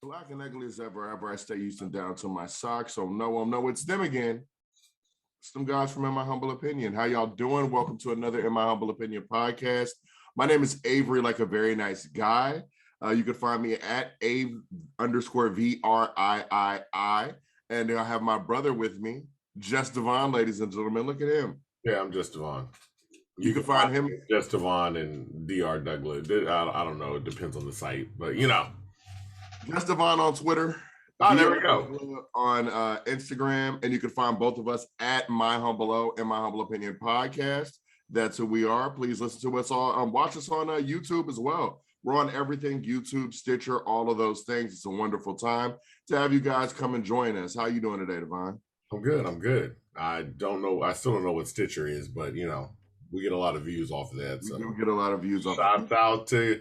Black and ugly as ever I stay Houston down to my socks. So no, it's them again. It's them guys from In My Humble Opinion. How y'all doing? Welcome to another In My Humble Opinion podcast. My name is Avery, like a very nice guy. You can find me at Ave_VRIII. And I have my brother with me, Just Devon, ladies and gentlemen. Look at him. Yeah, I'm Just Devon. You can find him Just Devon and Dr. Douglas. I don't know. It depends on the site, but you know. Just Devon on Twitter. Oh, there we go. On Instagram, and you can find both of us at My Humble O and My Humble Opinion podcast. That's who we are. Please listen to us all. Watch us on YouTube as well. We're on everything: YouTube, Stitcher, all of those things. It's a wonderful time to have you guys come and join us. How you doing today, Devon? I'm good. I don't know. I still don't know what Stitcher is, but you know, we get a lot of views off of that. So we do get a lot of views off. Shout out to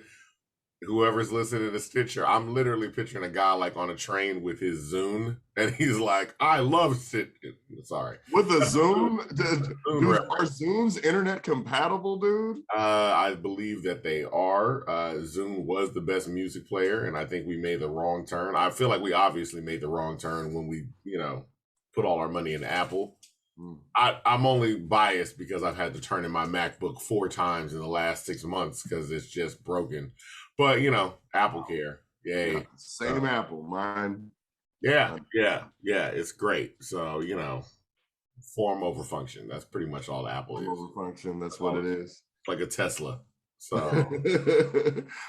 whoever's listening to Stitcher. I'm literally picturing a guy like on a train with his Zune, and he's like, "I love Stitcher." Sorry, with the Zoom. Dude, are Zooms internet compatible, dude? I believe that they are. Zoom was the best music player, and I think we made the wrong turn. I feel like we obviously made the wrong turn when we, put all our money in Apple. I'm only biased because I've had to turn in my MacBook 4 times in the last 6 months because it's just broken. But Apple Care, yay! Yeah, same Apple, mine. Yeah, it's great. So form over function. That's pretty much all Apple is. Over function. That's what it is. Like a Tesla. So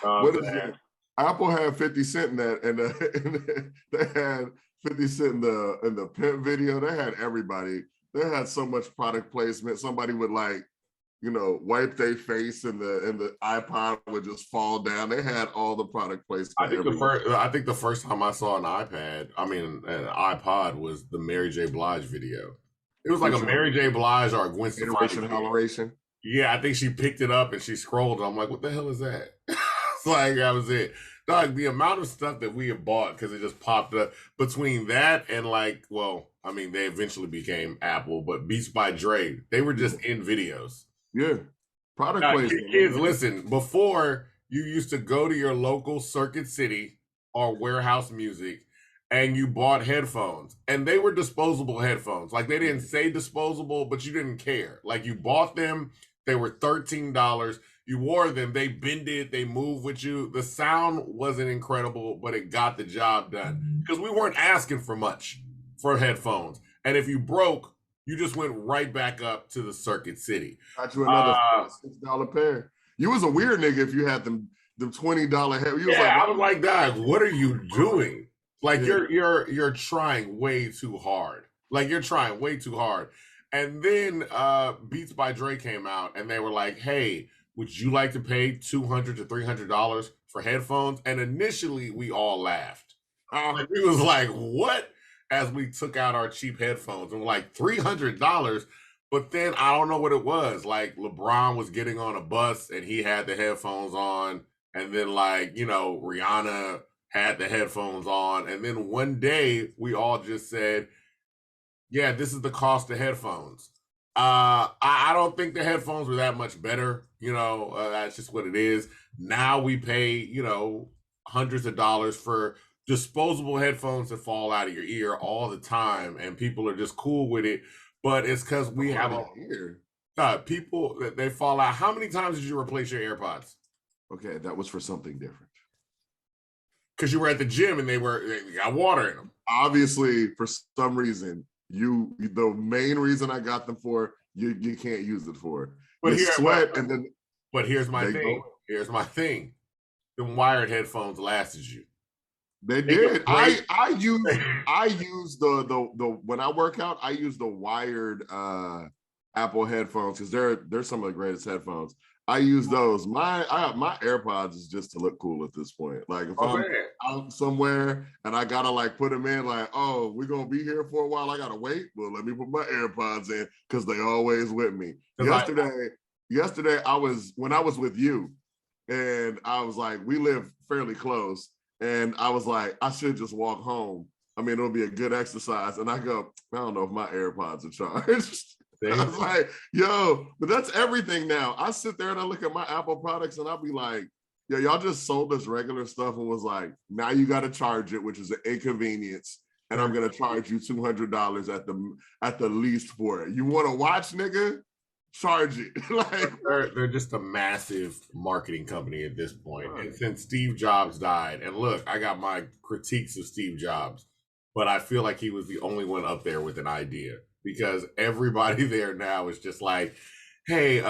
what is it? Apple had 50 Cent in that, and they had 50 Cent in the pimp video. They had everybody. They had so much product placement. Somebody would wipe their face, and the iPod would just fall down. They had all the product placement. I think the first time I saw an iPod was the Mary J. Blige video. It was like a Mary J. Blige or a Gwen Stefani Holleration. Yeah, I think she picked it up and she scrolled. And I'm like, what the hell is that? It's like, that was it. Dog, the amount of stuff that we have bought because it just popped up between that and they eventually became Apple, but Beats by Dre, they were just in videos. Yeah. Product placement. Kids, listen, before you used to go to your local Circuit City or Warehouse Music and you bought headphones, and they were disposable headphones. Like, they didn't say disposable, but you didn't care. Like, you bought them, they were $13. You wore them, they bended, they moved with you. The sound wasn't incredible, but it got the job done. Because we weren't asking for much for headphones. And if you broke, you just went right back up to the Circuit City. Got you another $6 pair. You was a weird nigga if you had them $20 head. I was like, Dad, what are you doing? Like, you're trying way too hard. And then Beats by Dre came out, and they were like, hey, would you like to pay $200 to $300 for headphones? And initially, we all laughed. We was like, what? As we took out our cheap headphones, and we're like, $300? But then I don't know what it was. Like, LeBron was getting on a bus, and he had the headphones on. And then, Rihanna had the headphones on. And then one day, we all just said, yeah, this is the cost of headphones. I don't think the headphones were that much better. That's just what it is. Now we pay, hundreds of dollars for disposable headphones that fall out of your ear all the time, and people are just cool with it. But it's because we have people that they fall out. How many times did you replace your AirPods? Okay, that was for something different. Because you were at the gym and they got water in them. Obviously, for some reason, the main reason I got them for, you can't use it for. But here's my thing. Here's my thing. The wired headphones lasted you. They did. I use the when I work out, I use the wired Apple headphones because they're some of the greatest headphones. I use those. My AirPods is just to look cool at this point. Like, if I'm out somewhere and I gotta put them in, we're gonna be here for a while, I gotta wait. Well, let me put my AirPods in because they always with me. Yesterday when I was with you, and I was like, we live fairly close, and I was like, I should just walk home. I mean, it'll be a good exercise. And I go, I don't know if my AirPods are charged. I was like, yo, but that's everything now. I sit there and I look at my Apple products and I'll be like, Yeah, y'all just sold us regular stuff and was like, now you got to charge it, which is an inconvenience, and I'm gonna charge you $200 at the least for it. You want to watch, nigga? Charge it. Like they're just a massive marketing company at this point. Right. And since Steve Jobs died, and look, I got my critiques of Steve Jobs, but I feel like he was the only one up there with an idea, because everybody there now is just like, hey,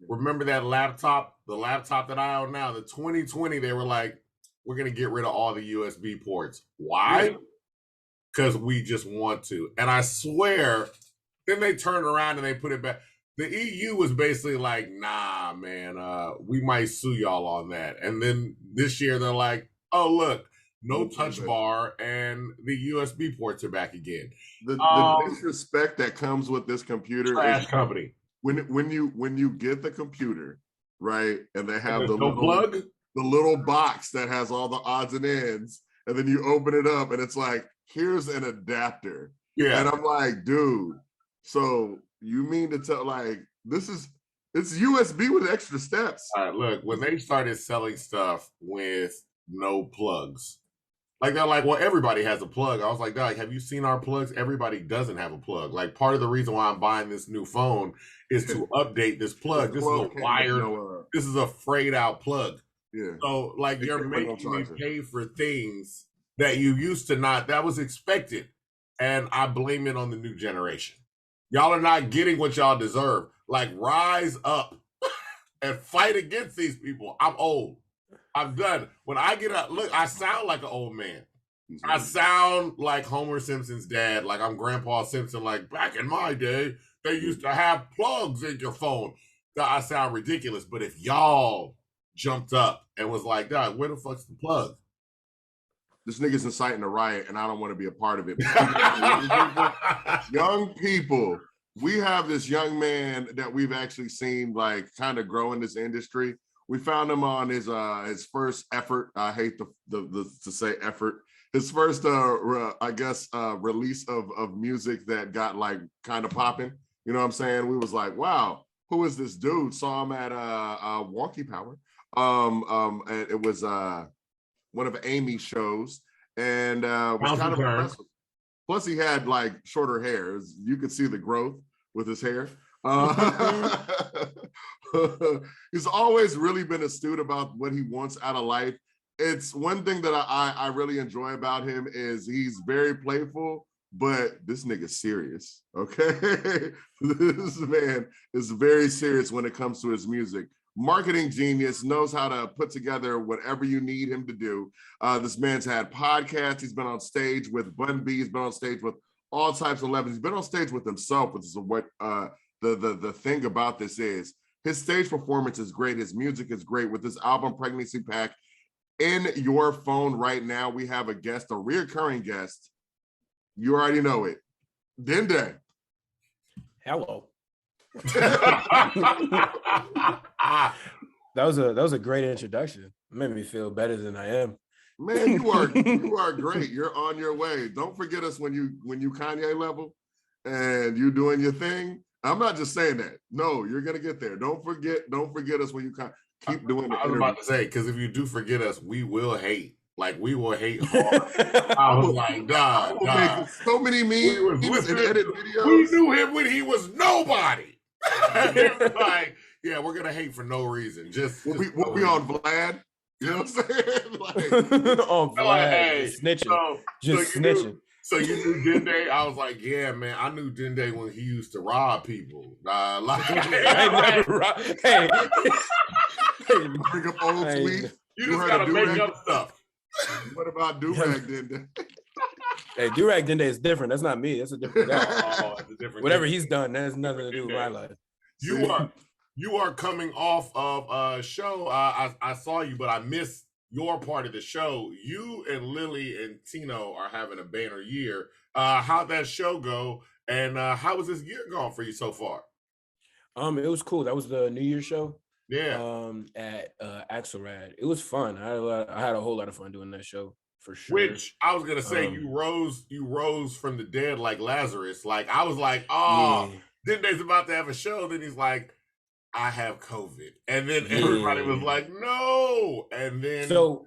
remember that laptop, the laptop that I own now, the 2020, they were like, we're going to get rid of all the USB ports. Why? Because we just want to. And I swear, then they turned around and they put it back. The EU was basically like, nah, man, we might sue y'all on that. And then this year they're like, oh, look, no touch bar and the USB ports are back again. The disrespect that comes with this computer trash company. When you get the computer, right, and they have the little little box that has all the odds and ends, and then you open it up and it's like, here's an adapter. Yeah. And I'm like, dude, so you mean to tell, like, it's USB with extra steps. All right, look, when they started selling stuff with no plugs, like they're like, well, everybody has a plug. I was like, Doug, have you seen our plugs? Everybody doesn't have a plug. Like, part of the reason why I'm buying this new phone is to update this plug. This is a wired, this is a frayed out plug. Yeah. So, like, you're making me pay for things that you used to not, that was expected. And I blame it on the new generation. Y'all are not getting what y'all deserve. Like, rise up and fight against these people. I'm old. I'm done. When I get up, look, I sound like an old man. Mm-hmm. I sound like Homer Simpson's dad, like I'm Grandpa Simpson, like back in my day, they used to have plugs in your phone. I sound ridiculous, but if y'all jumped up and was like, God, where the fuck's the plug? This nigga's inciting a riot, and I don't want to be a part of it. Young people, we have this young man that we've actually seen like kind of grow in this industry. We found him on his first effort. I hate to say effort. His first, release of music that got like kind of popping. You know what I'm saying? We was like, wow, who is this dude? Saw him at Wonky Power. And it was one of Amy's shows, and was kind of impressive. Plus, he had like shorter hair. You could see the growth with his hair. He's always really been astute about what he wants out of life. It's one thing that I really enjoy about him is he's very playful, but this nigga's serious, okay? This man is very serious when it comes to his music. Marketing genius, knows how to put together whatever you need him to do. This man's had podcasts. He's been on stage with Bun B. He's been on stage with all types of levels. He's been on stage with himself, which is what the thing about this is. His stage performance is great. His music is great. With this album, Pregnancy Pack, in your phone right now, we have a guest, a reoccurring guest. You already know it. Dende. Hello. That was a great introduction. It made me feel better than I am. Man, you are great. You're on your way. Don't forget us when you Kanye level and you doing your thing. I'm not just saying that. No, you're gonna get there. Don't forget us when you keep doing it. I was about to say, because if you do forget us, we will hate. Like, we will hate hard. I was like, God. So many memes and edit videos. We knew him when he was nobody. Like, yeah, we're gonna hate for no reason. We'll be on Vlad. You know what I'm saying? Like, on Vlad, hey, snitching, snitching. So you knew Dende? I was like, yeah, man. I knew Dende when he used to rob people. Hey, bring up old tweets. You just gotta make up stuff. What about Durag Dende? Hey, Durag Dende is different. That's not me. That's a different guy. It's a different Whatever he's done, that has nothing to do with my life. You are coming off of a show. I saw you, but I missed your part of the show. You and Lily and Tino are having a banner year. How'd that show go? And how was this year going for you so far? It was cool. That was the New Year's show. Yeah. At Axelrad. It was fun. I had a whole lot of fun doing that show for sure. Which I was gonna say, you rose from the dead like Lazarus. Like, I was like, oh, Dende's about to have a show. Then he's like, I have COVID. And then everybody was like, no. And then so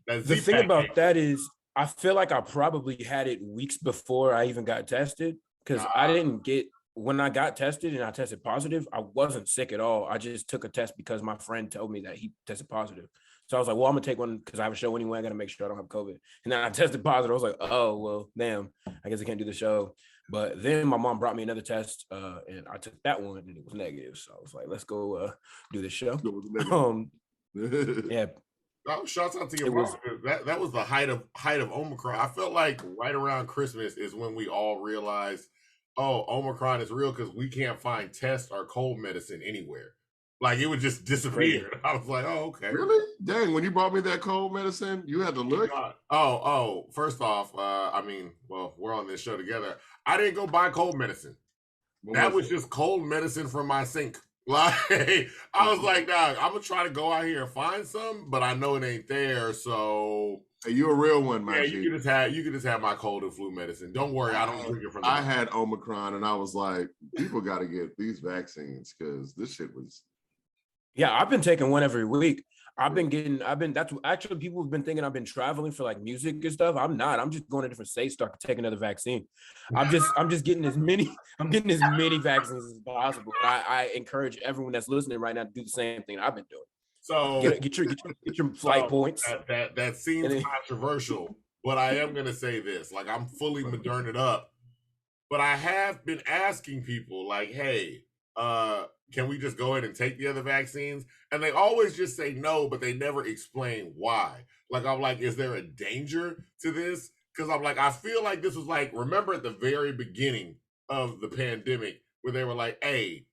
the thing about that is I feel like I probably had it weeks before I even got tested, because I didn't get, when I got tested and I tested positive, I wasn't sick at all. I just took a test because my friend told me that he tested positive. So I was like, well, I'm gonna take one because I have a show anyway. I gotta make sure I don't have COVID. And then I tested positive. I was like, oh, well, damn, I guess I can't do the show. But then my mom brought me another test, and I took that one and it was negative. So I was like, let's go do the show. Yeah. Oh, shouts out to your mom. That was the height of Omicron. I felt like right around Christmas is when we all realized, oh, Omicron is real because we can't find tests or cold medicine anywhere. Like it would just disappear. I was like, oh, okay. Really? Dang, when you brought me that cold medicine, you had to look? Oh, first off, I mean, well, we're on this show together. I didn't go buy cold medicine. That was just cold medicine from my sink. Like I was like, nah, I'm gonna try to go out here and find some, but I know it ain't there. So hey, you a real one, man. Yeah, you can just have my cold and flu medicine. Don't worry, I don't drink it from. I had Omicron, and I was like, people got to get these vaccines because this shit was. Yeah, I've been taking one every week. That's actually people have been thinking I've been traveling for like music and stuff. I'm not. I'm just going to different states to take another vaccine. I'm just getting as many vaccines as possible. I encourage everyone that's listening right now to do the same thing I've been doing. So get your flight points. That seems controversial, but I am gonna say this. Like I'm fully Modernaed up, but I have been asking people like, hey, can we just go ahead and take the other vaccines? And they always just say no, but they never explain why. Like, I'm like, is there a danger to this? Because I'm like, I feel like this was like, remember at the very beginning of the pandemic where they were like, hey,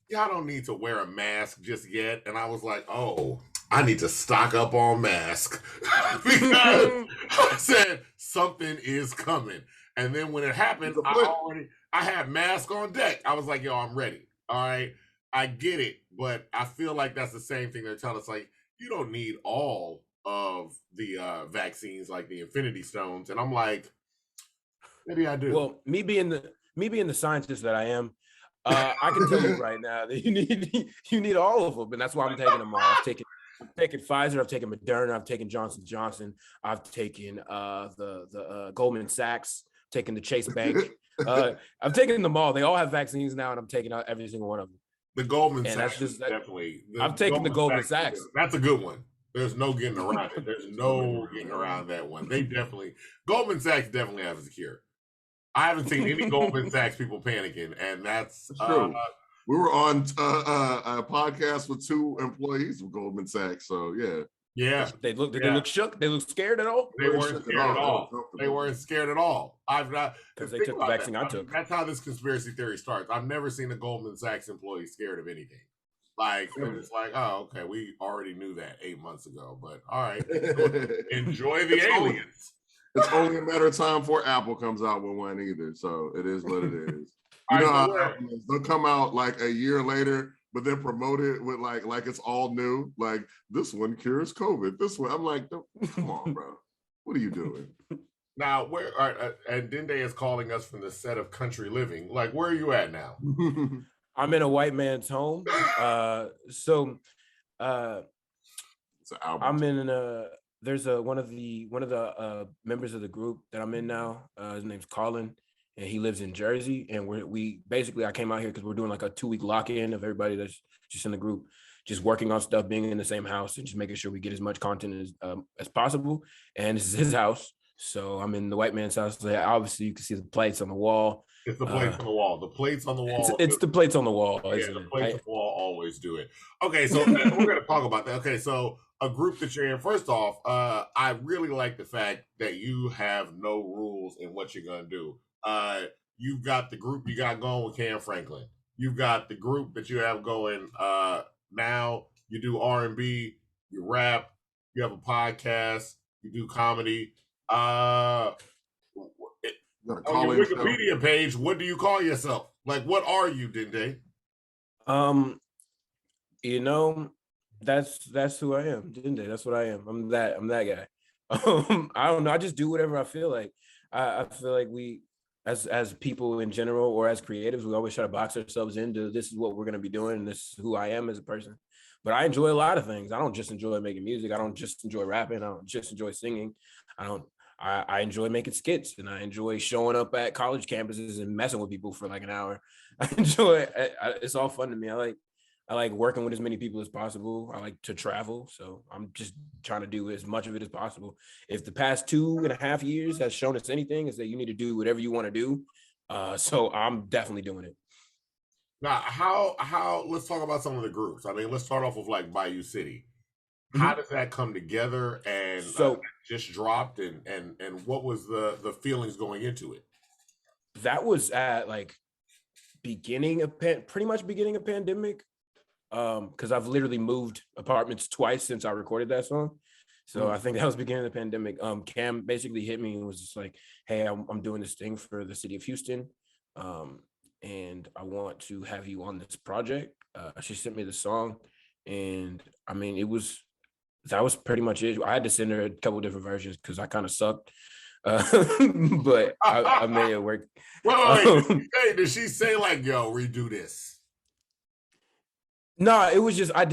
y'all don't need to wear a mask just yet. And I was like, oh, I need to stock up on masks because I said something is coming. And then when it happened, I had mask on deck. I was like, yo, I'm ready. All right. I get it, but I feel like that's the same thing they're telling us. Like, you don't need all of the vaccines, like the Infinity Stones. And I'm like, maybe I do. Well, me being the scientist that I am, I can tell you right now that you need all of them, and that's why I'm taking them all. I've taken Pfizer, I've taken Moderna, I've taken Johnson & Johnson, I've taken the Goldman Sachs, taken the Chase Bank. I've taken them all. They all have vaccines now, and I'm taking out every single one of them. The Goldman Sachs definitely. I've taken the Goldman Sachs. That's a good one. There's no getting around it. There's no getting around that one. Goldman Sachs definitely has a cure. I haven't seen any Goldman Sachs people panicking, and that's true. We were on a podcast with 2 employees of Goldman Sachs, so yeah. Yeah. They look shook? They look scared at all? They weren't scared at all. They weren't scared at all. I've not because they took the vaccine I took. That's how this conspiracy theory starts. I've never seen a Goldman Sachs employee scared of anything. Like they're just like, oh, okay, we already knew that 8 months ago. But all right, enjoy the aliens. It's only a matter of time before Apple comes out with one either. So it is what it is. You know how they'll come out like a year later, but then promote it with like it's all new. Like this one cures COVID. This one, I'm like, come on, bro. What are you doing? Now, and Dende is calling us from the set of Country Living. Like, where are you at now? I'm in a white man's home. I'm in there's one of the members of the group that I'm in now. His name's Colin, and he lives in Jersey. And we basically, I came out here because we're doing like a 2-week lock-in of everybody that's just in the group, just working on stuff, being in the same house, and just making sure we get as much content as possible. And this is his house. So I'm in the white man's house. So obviously, you can see the plates on the wall. It's the plates on the wall. The plates on the wall. It's the plates on the wall. Yeah, the plates on the wall always do it. Okay, so we're going to talk about that. Okay, so a group that you're in. First off, I really like the fact that you have no rules in what you're going to do. You've got the group you got going with Cam Franklin. You've got the group that you have going now. You do R&B, you rap, you have a podcast, you do comedy. On your Wikipedia page, what do you call yourself? Like, what are you, Dende? You know, that's who I am, Dende. That's what I am. I'm that guy. I don't know. I just do whatever I feel like. I feel like as people in general or as creatives, we always try to box ourselves into this is what we're going to be doing. And this is who I am as a person. But I enjoy a lot of things. I don't just enjoy making music. I don't just enjoy rapping. I don't just enjoy singing. I enjoy making skits, and I enjoy showing up at college campuses and messing with people for like an hour. I enjoy it. It's all fun to me. I like working with as many people as possible. I like to travel. So I'm just trying to do as much of it as possible. If the past 2.5 years has shown us anything, is that you need to do whatever you want to do. So I'm definitely doing it. Now, how let's talk about some of the groups. I mean, let's start off with like Bayou City. How does that come together? And so just dropped, and what was the feelings going into it? That was at like pretty much beginning of pandemic. Because I've literally moved apartments twice since I recorded that song. So I think that was beginning of the pandemic. Cam basically hit me and was just like, hey, I'm doing this thing for the city of Houston. And I want to have you on this project. She sent me the song, and I mean, that was pretty much it. I had to send her a couple different versions because I kind of sucked. But I made it work. Wait. Hey, did she say like, yo, redo this? No, it was just I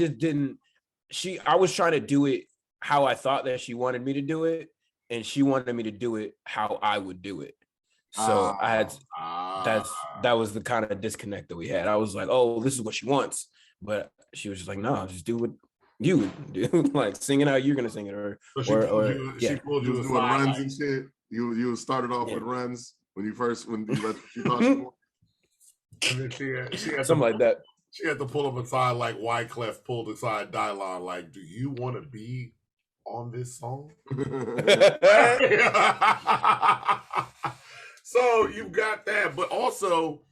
was trying to do it how I thought that she wanted me to do it, and she wanted me to do it how I would do it. So that was the kind of disconnect that we had. I was like, oh, this is what she wants. But she was just like, no, just do what you would do. Like singing how you're gonna sing it, she pulled you doing runs and shit. You started off with runs when you thought she wanted. And then she had something like that. She had to pull him aside like Wyclef pulled aside Dylon, like, do you want to be on this song? So you've got that, but also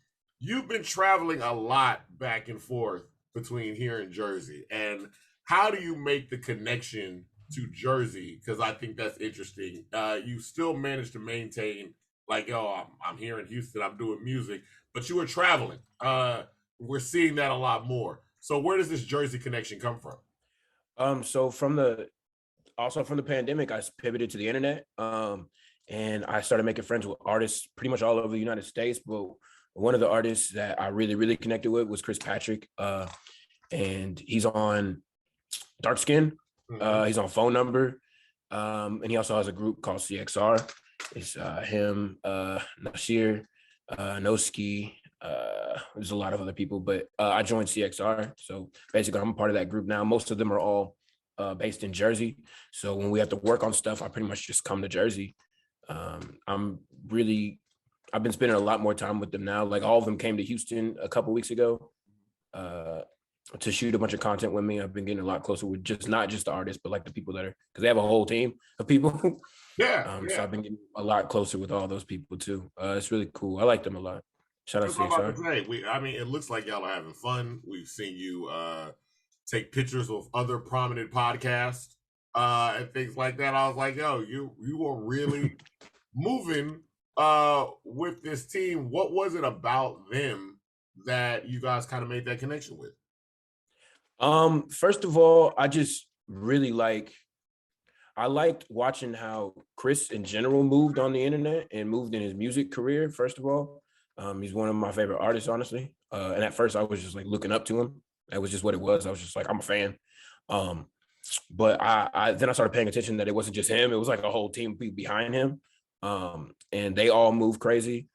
you've been traveling a lot back and forth between here and Jersey. And how do you make the connection to Jersey? Because I think that's interesting. You still managed to maintain, like, yo, I'm here in Houston, I'm doing music, but you were traveling. We're seeing that a lot more. So where does this Jersey connection come from? So from the pandemic, I pivoted to the internet. And I started making friends with artists pretty much all over the United States. But one of the artists that I really, really connected with was Chris Patrick. And he's on Dark Skin. He's on Phone Number. And he also has a group called CXR. It's him, Nasir, Noski. There's a lot of other people, but I joined CXR. So basically I'm a part of that group now. Most of them are all based in Jersey. So when we have to work on stuff, I pretty much just come to Jersey. I've been spending a lot more time with them now. Like all of them came to Houston a couple weeks ago to shoot a bunch of content with me. I've been getting a lot closer with not just the artists, but like the people that are, because they have a whole team of people. Yeah. So I've been getting a lot closer with all those people too. It's really cool. I like them a lot. Shout out to CXR. I mean, it looks like y'all are having fun. We've seen you take pictures of other prominent podcasts and things like that. I was like, yo, you are really moving with this team. What was it about them that you guys kind of made that connection with? First of all, I just really I liked watching how Chris in general moved on the internet and moved in his music career. First of all, he's one of my favorite artists, honestly. And at first I was just like looking up to him. That was just what it was. I was just like, I'm a fan. But then I started paying attention that it wasn't just him. It was like a whole team behind him. And they all move crazy.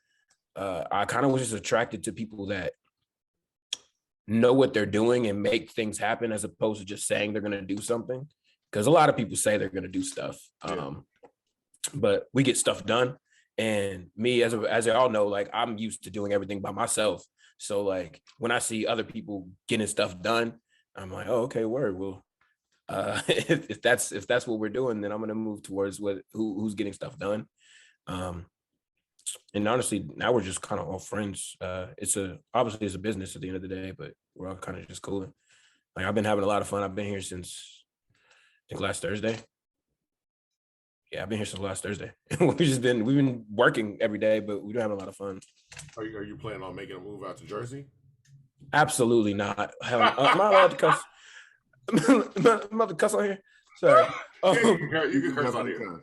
I kind of was just attracted to people that know what they're doing and make things happen as opposed to just saying they're going to do something. Because a lot of people say they're going to do stuff. But we get stuff done. And me, as I all know, like I'm used to doing everything by myself. So like when I see other people getting stuff done, I'm like, oh, okay, word. Well, if that's what we're doing, then I'm gonna move towards who's getting stuff done. And honestly, now we're just kind of all friends. Obviously it's a business at the end of the day, but we're all kind of just cool. Like I've been having a lot of fun. I've been here since I think last Thursday. Yeah, I've been here since last Thursday. we've been working every day, but we've been having a lot of fun. Are you planning on making a move out to Jersey? Absolutely not. Hell, am I allowed to cuss? Am I allowed to cuss on here? Sorry. You can curse on here.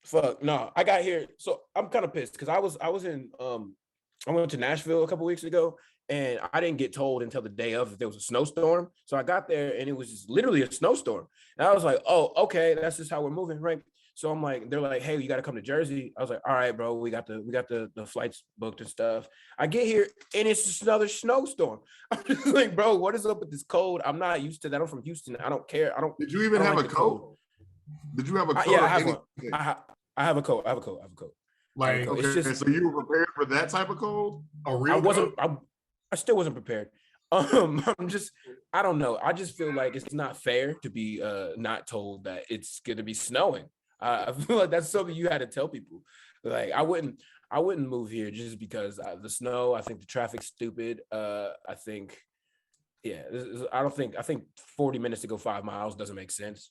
Fuck no, I got here. So I'm kind of pissed because I was in I went to Nashville a couple weeks ago and I didn't get told until the day of that there was a snowstorm. So I got there and it was just literally a snowstorm. And I was like, oh, okay, that's just how we're moving, right? So I'm like, they're like, hey, you got to come to Jersey. I was like, all right, bro, we got the flights booked and stuff. I get here and it's just another snowstorm. I'm just like, bro, what is up with this cold? I'm not used to that. I'm from Houston. I don't care. I don't. Did you even have a coat? Did you have a coat? Yeah, I have one. I have a coat. I have a coat. Like, okay, it's just, so you were prepared for that type of cold? I still wasn't prepared. I don't know. I just feel like it's not fair to be not told that it's going to be snowing. I feel like that's something you had to tell people. Like I wouldn't move here just because the snow. I think the traffic's stupid. I think 40 minutes to go 5 miles doesn't make sense.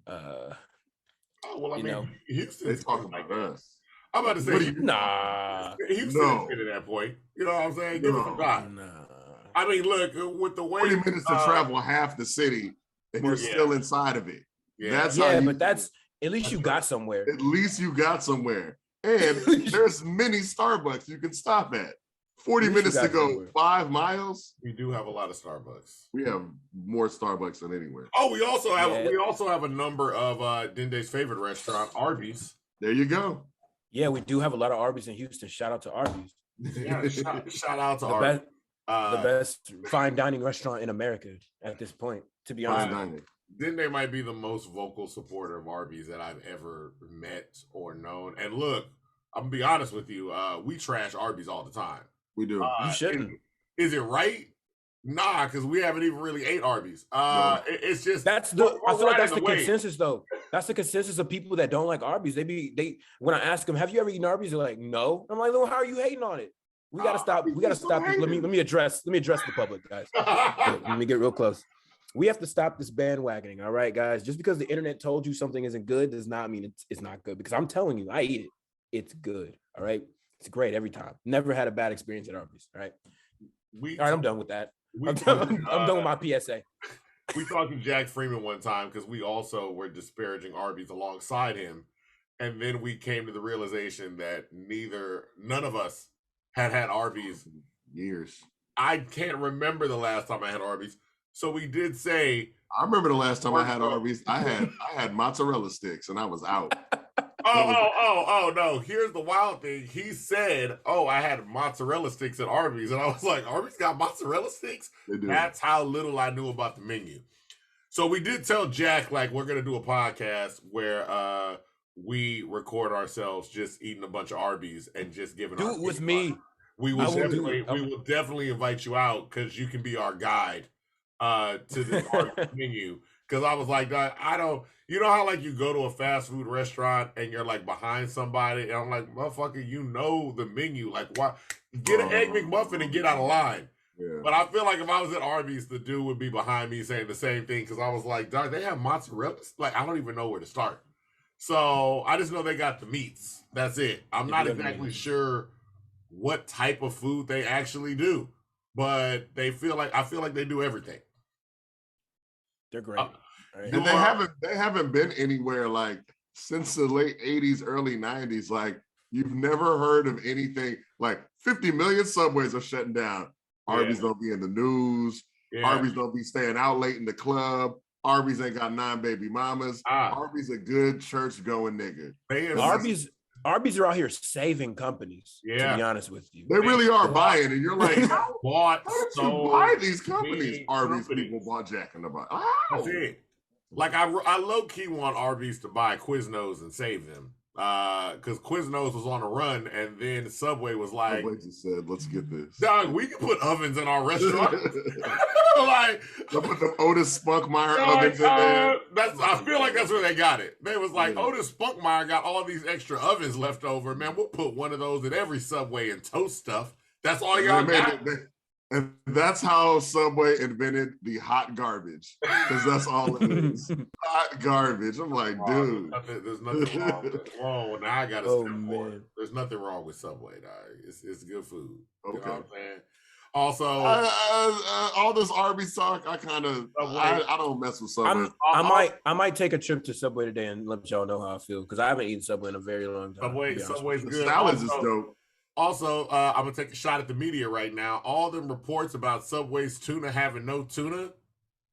Well, I mean, Houston's talking about us. I'm about to say, nah. Houston's getting to that point. You know what I'm saying? Give us a shot. Nah. I mean, look, with the way 40 minutes to travel half the city, and you're still inside of it. Yeah, but that's at least you got somewhere. At least you got somewhere, and there's many Starbucks you can stop at. 40 minutes to go 5 miles. We do have a lot of Starbucks. We have more Starbucks than anywhere. Oh, we also have a number of Dende's favorite restaurant, Arby's. There you go. Yeah, we do have a lot of Arby's in Houston. Shout out to Arby's. Yeah, shout out to Arby's. The best fine dining restaurant in America at this point, to be honest. Dende might be the most vocal supporter of Arby's that I've ever met or known. And look, I'm gonna be honest with you. We trash Arby's all the time. We do. You shouldn't. Is it right? Nah, because we haven't even really ate Arby's. It's just I feel like that's the consensus though. That's the consensus of people that don't like Arby's. They when I ask them, have you ever eaten Arby's? They're like, no. I'm like, well, how are you hating on it? We gotta stop. We gotta stop. Let me address the public, guys. Let me get real close. We have to stop this bandwagoning. All right, guys. Just because the internet told you something isn't good does not mean it's not good. Because I'm telling you, I eat it. It's good. All right. It's great every time. Never had a bad experience at Arby's. All right. All right, I'm done with that. I'm done with my PSA. We talked to Jack Freeman one time because we also were disparaging Arby's alongside him. And then we came to the realization that none of us had Arby's years. I can't remember the last time I had Arby's. So we did say. I remember the last time I had Arby's. I had mozzarella sticks and I was out. Oh, no. Here's the wild thing. He said, I had mozzarella sticks at Arby's. And I was like, Arby's got mozzarella sticks? That's how little I knew about the menu. So we did tell Jack, like, we're going to do a podcast where we record ourselves just eating a bunch of Arby's and just giving do it with me. We will definitely invite you out because you can be our guide to the Arby's menu. Because I was like, I don't, you know how like you go to a fast food restaurant and you're like behind somebody, and I'm like, motherfucker, you know the menu. Like, why? Get an Egg McMuffin and get out of line. Yeah. But I feel like if I was at Arby's, the dude would be behind me saying the same thing because I was like, dog, they have mozzarella. Like, I don't even know where to start. So I just know they got the meats. That's it. I'm not exactly sure what type of food they actually do, but I feel like they do everything. They're great. Right. And they haven't been anywhere like since the late 80s, early 90s. Like you've never heard of anything like 50 million Subways are shutting down. Arby's don't be in the news. Arby's don't be staying out late in the club. Arby's ain't got 9 baby mamas. Arby's a good church going nigga. Arby's are out here saving companies. To be honest with you, they really are buying, and you're like, how did you buy these companies? Arby's people bought Jack in the Box. That's it. Like I low key want Arby's to buy Quiznos and save them, because Quiznos was on a run, and then Subway was like, Subway just said, "Let's get this, dog. We can put ovens in our restaurant." Like, they'll put the Otis Spunkmeyer ovens in there. I feel like that's where they got it. They was like, Otis Spunkmeyer got all these extra ovens left over. Man, we'll put one of those in every Subway and toast stuff. That's all y'all got. And that's how Subway invented the hot garbage, because that's all it is. Hot garbage. I'm like, dude. There's nothing wrong with it. Whoa, now I got to step forward. There's nothing wrong with Subway, dog. It's good food. Okay. You know what I'm saying? Also, all this Arby talk, I don't mess with Subway. I might take a trip to Subway today and let y'all know how I feel because I haven't eaten Subway in a very long time. Subway's good. Salads is dope. Also, I'm gonna take a shot at the media right now. All them reports about Subway's tuna having no tuna,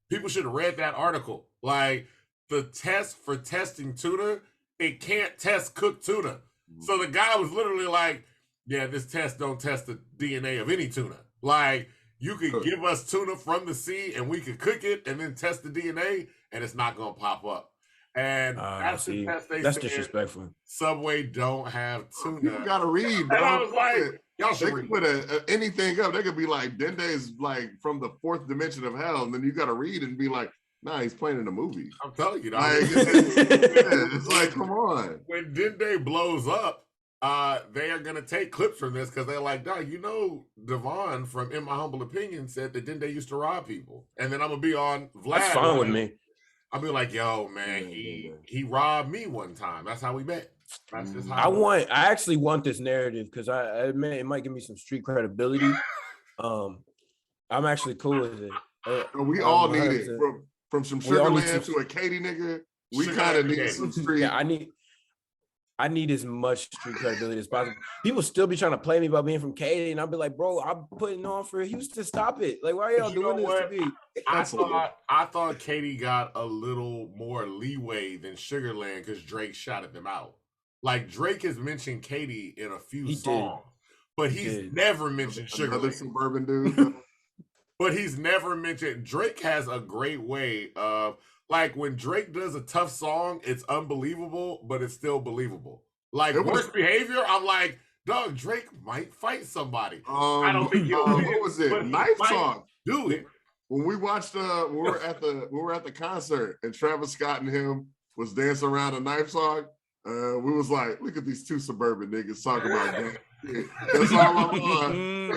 people should have read that article. Like the test for testing tuna, it can't test cooked tuna. So the guy was literally like, "Yeah, this test don't test the DNA of any tuna. Like you could give us tuna from the sea and we could cook it and then test the DNA and it's not gonna pop up." And that's the test they that's said. Disrespectful. Subway don't have tuna. You gotta read, bro. And I was like, y'all should read. They could put anything up. They could be like, Dende is like from the fourth dimension of hell, and then you gotta read and be like, nah, he's playing in a movie. I'm telling you, like, it's like, come on. When Dende blows up, they are gonna take clips from this because they're like, dog, you know, Devon from In My Humble Opinion said that Dende used to rob people, and then I'm gonna be on Vlad. That's fine with me. I'll be like, yo, man, he robbed me one time. That's how we met. That's just how I actually want this narrative because it might give me some street credibility. I'm actually cool with it. We all need it. From some Sugarland to a Katie nigga. We kind of need some street. Yeah, I need as much street credibility as possible. People still be trying to play me about being from Katy, and I'll be like, bro, I'm putting on for Houston. Stop it. Like, why are y'all doing this to me? I thought Katy got a little more leeway than Sugarland because Drake shouted them out. Like, Drake has mentioned Katy in a few songs, but he's never mentioned Sugarland. Another suburban dude. But he's never mentioned. Drake has a great way of, like, when Drake does a tough song, it's unbelievable, but it's still believable. Like, Worst Behavior, I'm like, dog, Drake might fight somebody. I don't think he'll win. What was it? Knife Talk. Do it. When we watched, we were at the concert, and Travis Scott and him was dancing around a Knife Talk. We was like, look at these two suburban niggas talking about that. That's all I'm on.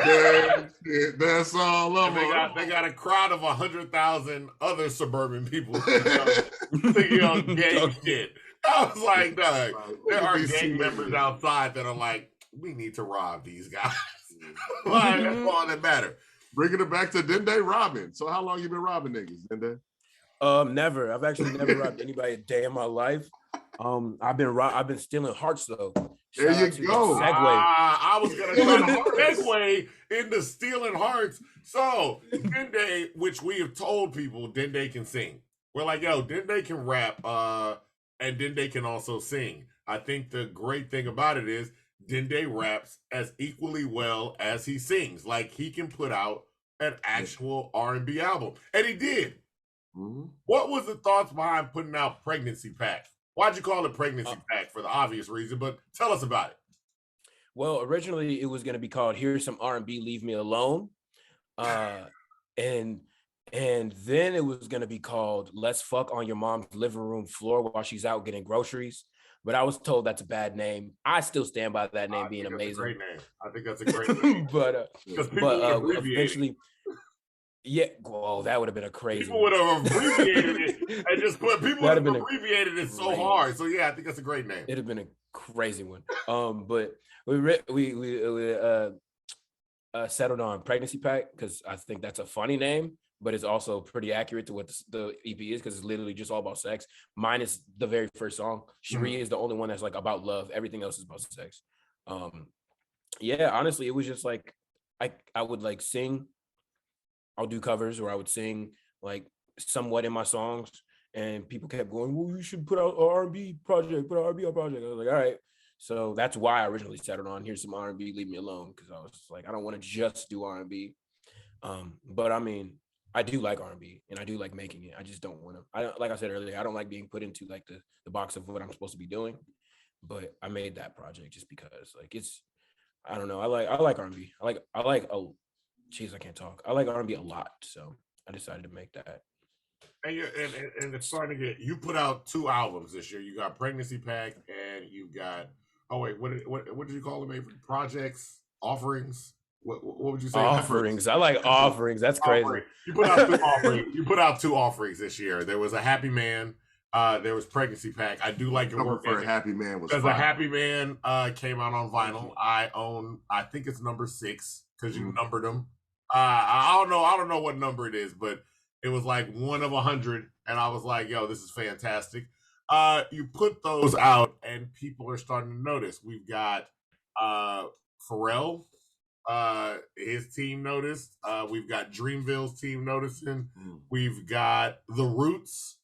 That's all I'm on. They got a crowd of 100,000 other suburban people thinking on gang shit. I was like, dog, there are gang members outside that are like, we need to rob these guys. Like, that's all that matter. Bringing it back to Dende robbing. So how long you been robbing niggas, Dende? Never. I've actually never robbed anybody a day in my life. I've been stealing hearts though. There you go. I was gonna try to segue into stealing hearts. So Dende, which we have told people, Dende can sing. We're like, yo, Dende can rap, and Dende can also sing. I think the great thing about it is Dende raps as equally well as he sings. Like he can put out an actual R&B album, and he did. Mm-hmm. What was the thoughts behind putting out Pregnancy Pack? Why'd you call it Pregnancy Pack? For the obvious reason, but tell us about it. Well, originally it was going to be called Here's Some R&B, Leave Me Alone. And then it was going to be called Let's Fuck on Your Mom's Living Room Floor while she's out getting groceries. But I was told that's a bad name. I still stand by that name being amazing. Great name. I think that's a great name. but eventually... Yeah, well, that would have been a crazy. People would have abbreviated it and just put. People would have abbreviated it so hard. So yeah, I think that's a great name. It'd have been a crazy one. But we settled on Pregnancy Pack because I think that's a funny name, but it's also pretty accurate to what the EP is because it's literally just all about sex. Minus the very first song. Cherie is the only one that's like about love. Everything else is about sex. Yeah, honestly, it was just like I would like sing. I'll do covers or I would sing like somewhat in my songs and people kept going, well, you should put out an R&B project, put an R&B project. I was like, all right. So that's why I originally settled on Here's Some R&B, Leave Me Alone. Cause I was like, I don't want to just do R&B. But I mean, I do like R&B and I do like making it. I just don't want to, like I said earlier, I don't like being put into like the box of what I'm supposed to be doing. But I made that project just because like it's, I don't know. I like R&B. I like Jeez, I can't talk. I like R&B a lot, so I decided to make that. And it's starting to get. You put out 2 albums this year. You got Pregnancy Pack, and you got. Oh wait, what did you call them? Projects, offerings. What would you say? Offerings. I like offerings. That's crazy. You put out 2 offerings. You put out 2 offerings this year. There was a Happy Man. There was Pregnancy Pack. I do like your work. For Happy Man was because a Happy Man came out on vinyl. I think it's number 6 because you numbered them. I don't know what number it is, but it was like 1 of 100, and I was like, "Yo, this is fantastic." You put those out, and people are starting to notice. We've got Pharrell, his team noticed. We've got Dreamville's team noticing. We've got The Roots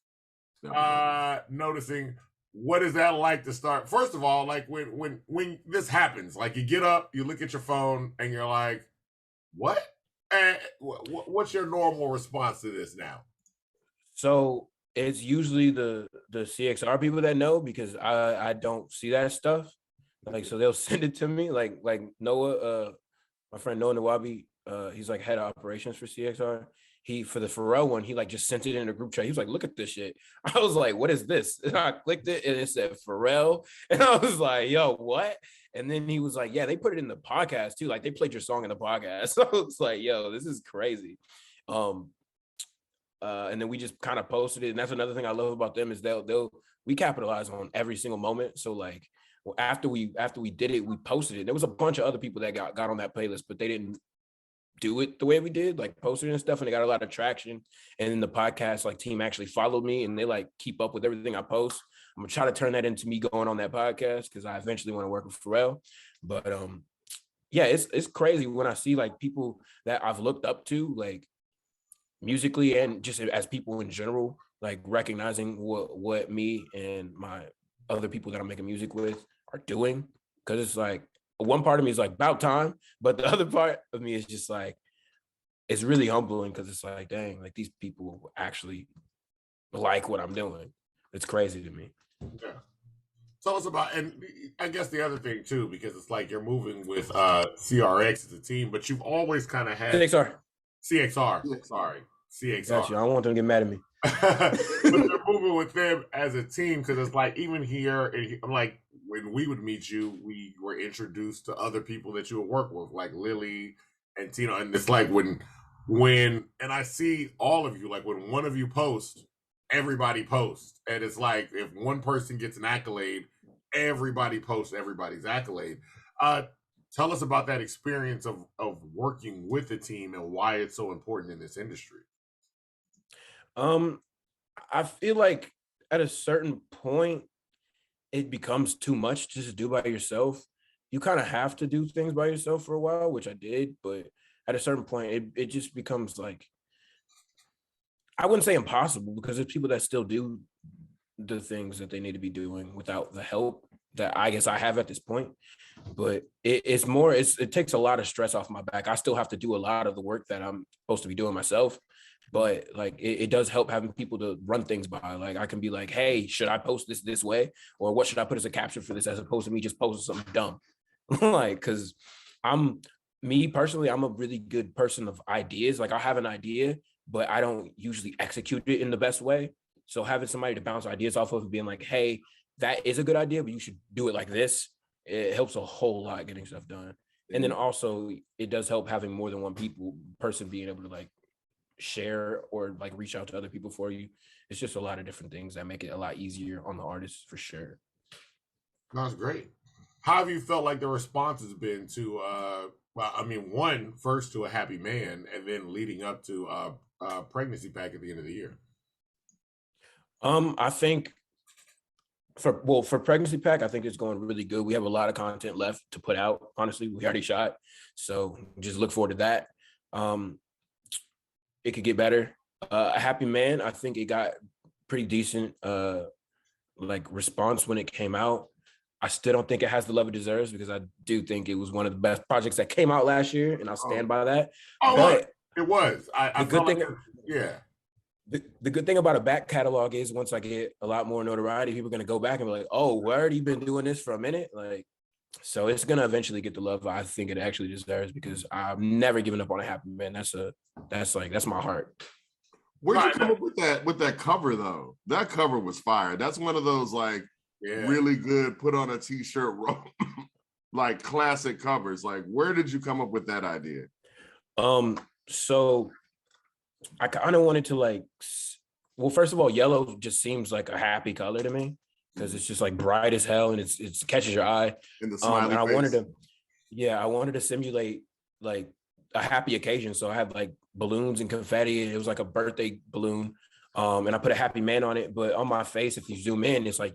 noticing. What is that like to start? First of all, like when this happens, like you get up, you look at your phone, and you're like, "What?" And what's your normal response to this now? So it's usually the CXR people that know, because I don't see that stuff. Like, so they'll send it to me. Like Noah, my friend Noah Nawabi, he's like head of operations for CXR. He, for the Pharrell one, he like just sent it in a group chat. He was like, "Look at this shit." I was like, "What is this?" And I clicked it, and it said Pharrell, and I was like, "Yo, what?" And then he was like, "Yeah, they put it in the podcast too. Like, they played your song in the podcast." So I was like, "Yo, this is crazy." Um, and then we just kind of posted it, and that's another thing I love about them, is we capitalize on every single moment. So like, well, after we did it, we posted it. There was a bunch of other people that got on that playlist, but they didn't do it the way we did, like posted and stuff, and they got a lot of traction. And then the podcast like team actually followed me, and they like keep up with everything I post. I'm gonna try to turn that into me going on that podcast, because I eventually want to work with Pharrell. But yeah, it's crazy when I see like people that I've looked up to, like musically and just as people in general, like recognizing what me and my other people that I'm making music with are doing. Because it's like, one part of me is like, about time, but the other part of me is just like, it's really humbling, because it's like, dang, like these people actually like what I'm doing. It's crazy to me. Yeah. Tell us about, and I guess the other thing too, because it's like you're moving with CRX as a team, but you've always kind of had CXR. Sorry, CXR. Gotcha. I don't want them to get mad at me. But you're moving with them as a team, because it's like, even here, like when we would meet you, we were introduced to other people that you would work with, like Lily and Tino, and it's like when and I see all of you, like when one of you posts, everybody posts, and it's like if one person gets an accolade, everybody posts everybody's accolade. Tell us about that experience of working with the team and why it's so important in this industry. I feel like at a certain point, it becomes too much just to do by yourself. You kind of have to do things by yourself for a while, which I did, but at a certain point, it just becomes like, I wouldn't say impossible, because there's people that still do the things that they need to be doing without the help that I guess I have at this point. But it's more, it takes a lot of stress off my back. I still have to do a lot of the work that I'm supposed to be doing myself. But like, it does help having people to run things by. Like, I can be like, "Hey, should I post this way? Or what should I put as a caption for this?" As opposed to me just posting something dumb. Like, because me personally, I'm a really good person of ideas. Like, I'll have an idea, but I don't usually execute it in the best way. So having somebody to bounce ideas off of and being like, "Hey, that is a good idea, but you should do it like this," it helps a whole lot getting stuff done. And then also, it does help having more than one person being able to like share or like reach out to other people for you. It's just a lot of different things that make it a lot easier on the artist, for sure. That's great. How have you felt like the response has been to well, I mean, one, first to A Happy Man, and then leading up to Pregnancy Pack at the end of the year? I think for Pregnancy Pack, I think it's going really good. We have a lot of content left to put out. Honestly, we already shot, so just look forward to that. It could get better. A Happy Man, I think it got pretty decent like response when it came out. I still don't think it has the love it deserves, because I do think it was one of the best projects that came out last year, and I'll stand by that. Oh, but it was. I good thing, yeah. The good thing about a back catalog is, once I get a lot more notoriety, people are gonna go back and be like, "Oh, word, you've been doing this for a minute." Like, so it's gonna eventually get the love I think it actually deserves, because I've never given up on A Happy Man. That's my heart. Where'd you come up with that cover though? That cover was fire. That's one of those like really good put on a t-shirt like classic covers. Like, where did you come up with that idea? So I kind of wanted to like, well, first of all, yellow just seems like a happy color to me, because it's just like bright as hell, and it catches your eye. In the smiley face. I wanted to simulate like a happy occasion. So I had like balloons and confetti. It was like a birthday balloon. And I put a happy man on it, but on my face, if you zoom in, it's like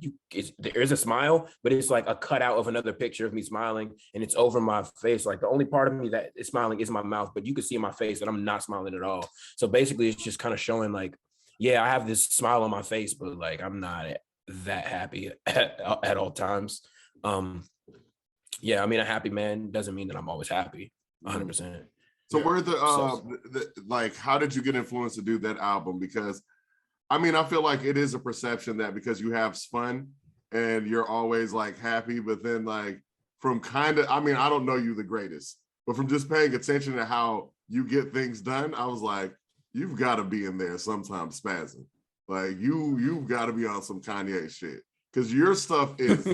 there is a smile, but it's like a cutout of another picture of me smiling, and it's over my face. Like the only part of me that is smiling is my mouth, but you can see in my face that I'm not smiling at all. So basically, it's just kind of showing like, yeah, I have this smile on my face, but like I'm not that happy at all times. Yeah, I mean, a happy man doesn't mean that I'm always happy, 100%. So where the like, how did you get influenced to do that album? Because I mean, I feel like it is a perception that because you have fun and you're always like happy, but then like from kind of, I mean, I don't know you the greatest, but from just paying attention to how you get things done, I was like, you've got to be in there sometimes spazzing. Like you've got to be on some Kanye shit because your stuff is,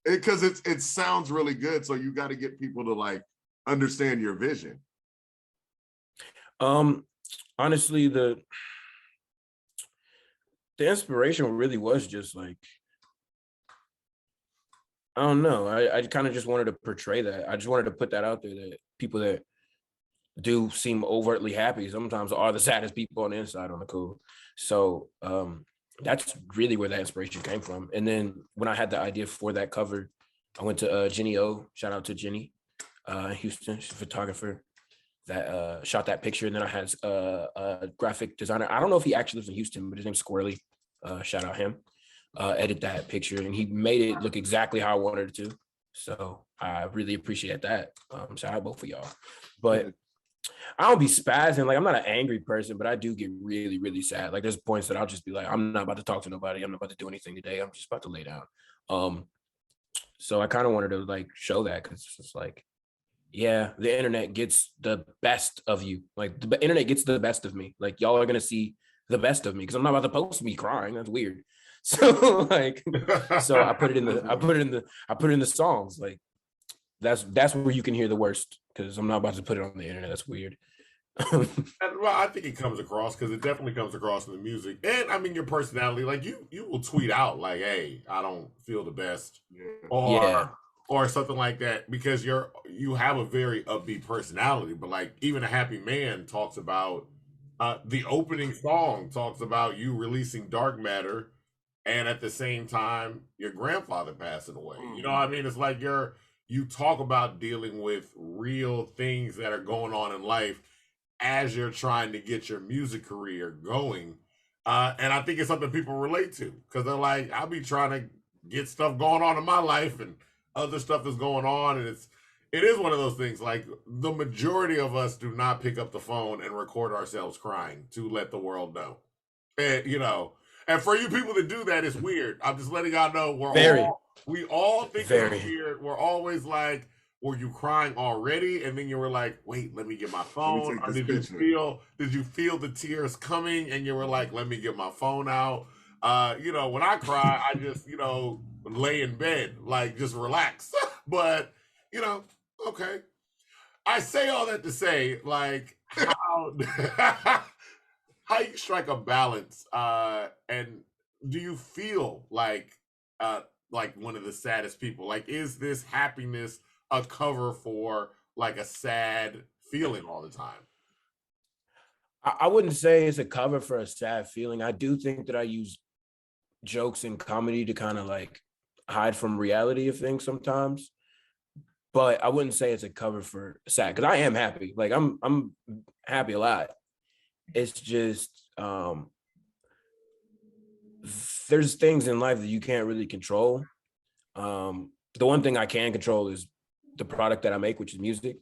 because it sounds really good. So you got to get people to like understand your vision. Honestly, the inspiration really was just like, I don't know. I kind of just wanted to portray that. I just wanted to put that out there, that people that do seem overtly happy sometimes are the saddest people on the inside on the cool. So that's really where that inspiration came from. And then when I had the idea for that cover, I went to Jenny O. Shout out to Jenny Houston. She's a photographer that shot that picture. And then I had a graphic designer. I don't know if he actually lives in Houston, but his name's Squirrely. Shout out him. Edit that picture, and he made it look exactly how I wanted it to. So I really appreciate that. Shout out both of y'all. But I don't be spazzing. Like, I'm not an angry person, but I do get really, really sad. Like, there's points that I'll just be like, I'm not about to talk to nobody. I'm not about to do anything today. I'm just about to lay down. So I kind of wanted to like show that, because it's just like, yeah, the internet gets the best of you. Like, the internet gets the best of me. Like, y'all are gonna see the best of me because I'm not about to post me crying. That's weird. So like, so I put it in the songs. Like, that's where you can hear the worst, because I'm not about to put it on the internet. That's weird. Well, I think it comes across, because it definitely comes across in the music, and I mean your personality. Like you will tweet out like, "Hey, I don't feel the best," or something like that, because you have a very upbeat personality. But like, even A Happy Man talks about the opening song talks about you releasing dark matter, and at the same time your grandfather passing away. You know what I mean? It's like you talk about dealing with real things that are going on in life as you're trying to get your music career going. And I think it's something people relate to, because they're like, I'll be trying to get stuff going on in my life and other stuff is going on. And it is one of those things, like the majority of us do not pick up the phone and record ourselves crying to let the world know. And, and for you people that do that, it's weird. I'm just letting y'all know we all think it's weird. We're always like, were you crying already? And then you were like, wait, let me get my phone. Or did you feel the tears coming? And you were like, let me get my phone out. When I cry, I just, lay in bed, like just relax. But, okay. I say all that to say, like, how how you strike a balance, and do you feel like one of the saddest people? Like, is this happiness a cover for like a sad feeling all the time? I wouldn't say it's a cover for a sad feeling. I do think that I use jokes and comedy to kind of like hide from reality of things sometimes, but I wouldn't say it's a cover for sad, because I am happy. Like, I'm happy a lot. It's just there's things in life that you can't really control. The one thing I can control is the product that I make, which is music.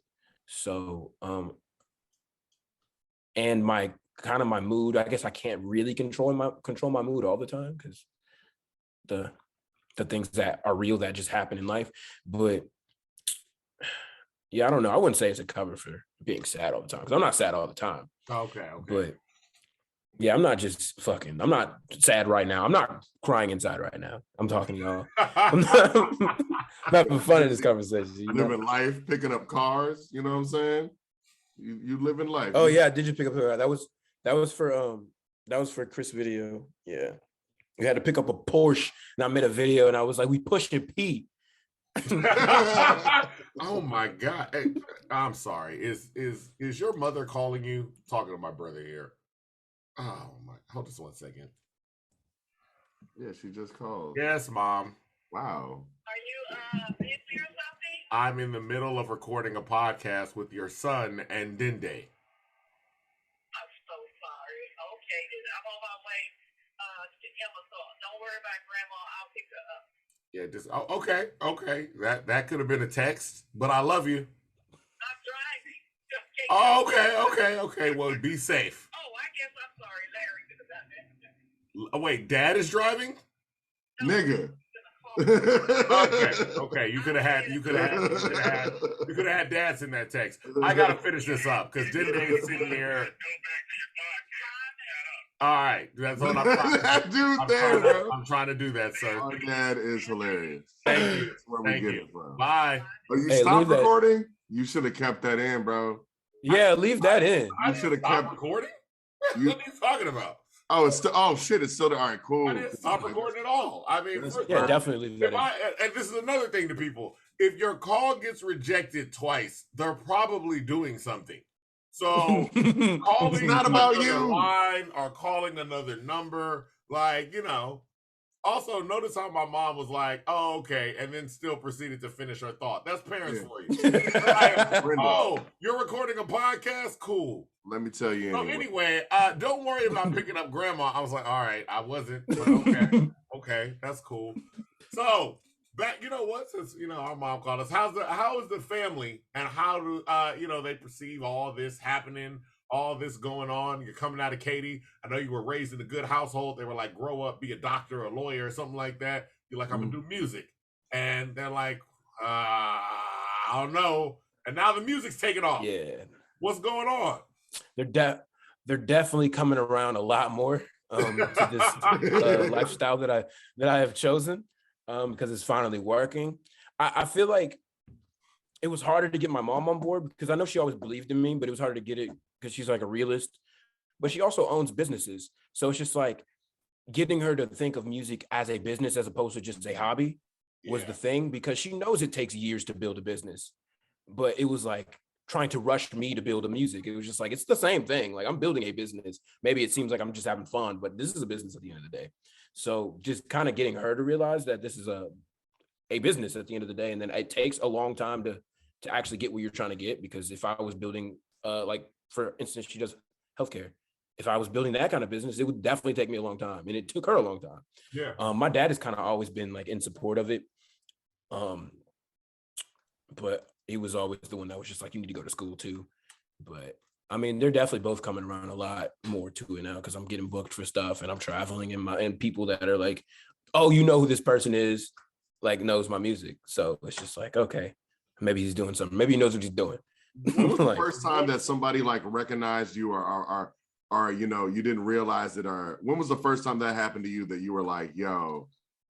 So and my mood, I guess I can't really control my mood all the time, because the things that are real that just happen in life. But yeah, I don't know. I wouldn't say it's a cover for being sad all the time, because I'm not sad all the time. Okay. But yeah, I'm not sad right now. I'm not crying inside right now. I'm talking to y'all. I'm not having fun in this conversation. Living life, picking up cars. You know what I'm saying? You living life. Oh yeah, did you pick up a car? That was for Chris' video. Yeah, we had to pick up a Porsche, and I made a video, and I was like, we pushing P. Oh my God. Hey, I'm sorry. Is your mother calling you? Talking to my brother here. Oh my, hold just 1 second. Yeah, she just called. Yes, Mom. Wow. Are you busy or something? I'm in the middle of recording a podcast with your son and Dende. I'm so sorry. Okay, then I'm on my way to Emma, so don't worry about Grandma. I'll pick her up. Yeah, just okay. That could have been a text, but I love you. I'm driving. Okay. Well, be safe. Oh, I guess I'm sorry, Larry, about that. Oh, wait, Dad is driving? Nigga. Okay. You could have had Dad in that text. I gotta finish this up because Dende is sitting there. All right, that's what I'm trying. That dude there, bro. I'm trying to do that, sir. Our dad is hilarious. Thank you. That's where we get it from. Bye. Oh, you stopped recording? You should have kept that in, bro. Yeah, leave that in. You should have kept recording. What are you talking about? Oh, it's still. Oh shit! It's still there. All right, cool. I didn't stop recording at all. I mean, yeah, definitely leave that in. And this is another thing to people: if your call gets rejected twice, they're probably doing something. So calling it's not about you. Line or calling another number, like Also, notice how my mom was like, "Oh, okay," and then still proceeded to finish her thought. That's parents for you. Like, oh, you're recording a podcast? Cool. Let me tell you. Anyway, don't worry about picking up Grandma. I was like, all right, I wasn't, but okay, that's cool. So back, you know what? Since our mom called us, how is the family, and how do they perceive all this happening? All this going on, you're coming out of Katy. I know you were raised in a good household. They were like, grow up, be a doctor, a lawyer, or something like that. You're like, I'm gonna do music. And they're like, I don't know. And now the music's taking off. Yeah. What's going on? They're definitely coming around a lot more to this lifestyle that I have chosen because it's finally working. I feel like it was harder to get my mom on board because I know she always believed in me, but it was harder to get it because she's like a realist, but she also owns businesses. So it's just like getting her to think of music as a business as opposed to just a hobby was the thing, because she knows it takes years to build a business, but it was like trying to rush me to build a music. It was just like, it's the same thing. Like, I'm building a business. Maybe it seems like I'm just having fun, but this is a business at the end of the day. So just kind of getting her to realize that this is a business at the end of the day. And then it takes a long time to actually get what you're trying to get. Because if I was building, like, for instance, she does healthcare. If I was building that kind of business, it would definitely take me a long time. And it took her a long time. Yeah. My dad has kind of always been like in support of it. But he was always the one that was just like, you need to go to school too. But I mean, they're definitely both coming around a lot more to it now because I'm getting booked for stuff and I'm traveling and people that are like, oh, you know who this person is, like knows my music. So it's just like, okay, maybe he's doing something. Maybe he knows what he's doing. When was the first time that somebody like recognized you or you didn't realize it? Or when was the first time that happened to you that you were like, yo,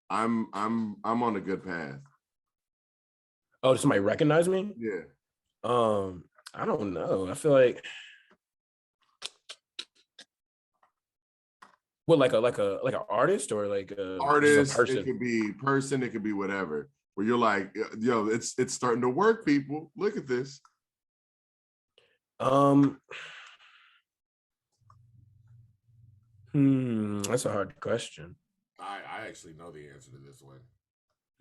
I'm on a good path? Oh, did somebody recognize me? Yeah. I don't know. I feel like what, like an artist or like a artist, person? It could be person, it could be whatever. Where you're like, yo, it's starting to work, people. Look at this. That's a hard question. I actually know the answer to this one.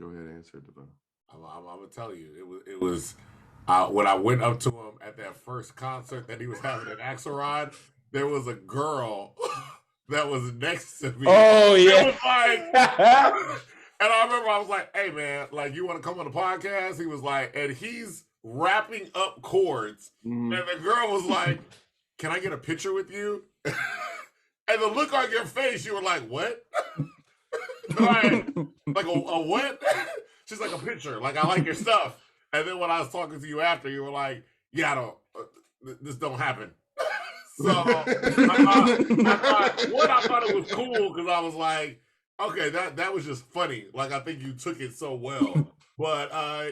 Go ahead, answer it. I'm gonna tell you, it was when I went up to him at that first concert that he was having at Axelrod. There was a girl that was next to me. Oh yeah. It was like, and I remember I was like, "Hey man, like, you want to come on the podcast?" He was like, and he's wrapping up chords, and the girl was like, "Can I get a picture with you?" And the look on your face, you were like, "What?" like a what? She's like, a picture. Like, I like your stuff. And then when I was talking to you after, you were like, "Yeah, I don't. This don't happen." So I thought it was cool because I was like, okay, that was just funny. Like, I think you took it so well. But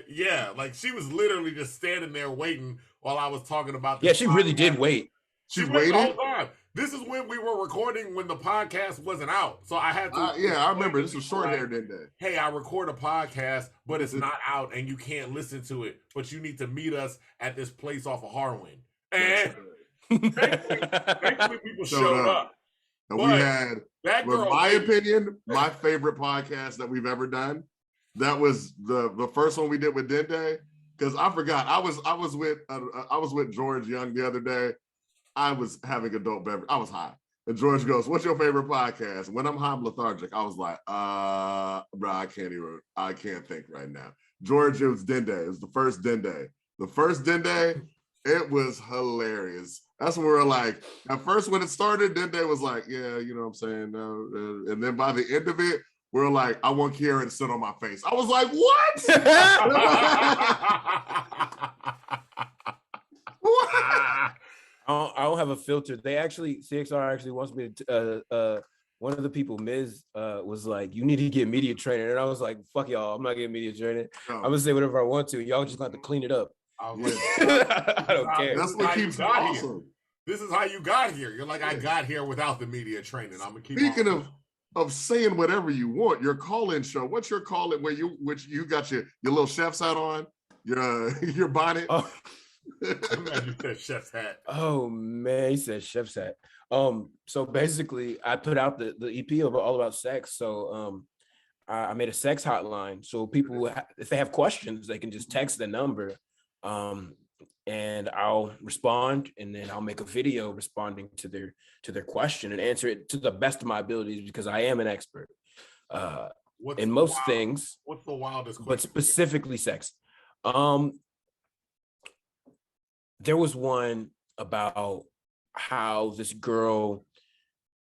yeah, like, she was literally just standing there waiting while I was talking about this. Yeah, she really did wait. She waited the whole time. This is when we were recording when the podcast wasn't out. So I had to. I remember. This was short hair Dende. Hey, I record a podcast, but it's not out and you can't listen to it. But you need to meet us at this place off of Harwin. And thankfully people showed up. And we had, in my opinion, my favorite podcast that we've ever done. That was the first one we did with Dende. Because I forgot, I was with George Young the other day. I was having adult beverage. I was high. And George goes, "What's your favorite podcast?" When I'm high, I'm lethargic. I was like, bro, I can't think right now. George, it was Dende. It was the first Dende. The first Dende, it was hilarious. That's when we were like, at first when it started, Dende was like, yeah, you know what I'm saying? And then by the end of it, we're like, I want Kiara to sit on my face. I was like, what? What? I don't have a filter. CXR actually wants me to, one of the people, Miz, was like, you need to get media training. And I was like, fuck y'all, I'm not getting media training. I'm going to say whatever I want to. Y'all just got to clean it up. I don't care. That's what keeps it awesome. This is how you got here. You're like, I got here without the media training. I'm going to keep Speaking of saying whatever you want, your call-in show, what's your call-in where you got your little chef's hat on, your bonnet? Oh. You said chef's hat. Oh man, he said chef's hat. So basically I put out the EP of All About Sex. So I made a sex hotline. So people, if they have questions, they can just text the number. And I'll respond, and then I'll make a video responding to their question and answer it to the best of my abilities, because I am an expert in most things. What's the wildest question? But specifically sex. There was one about how this girl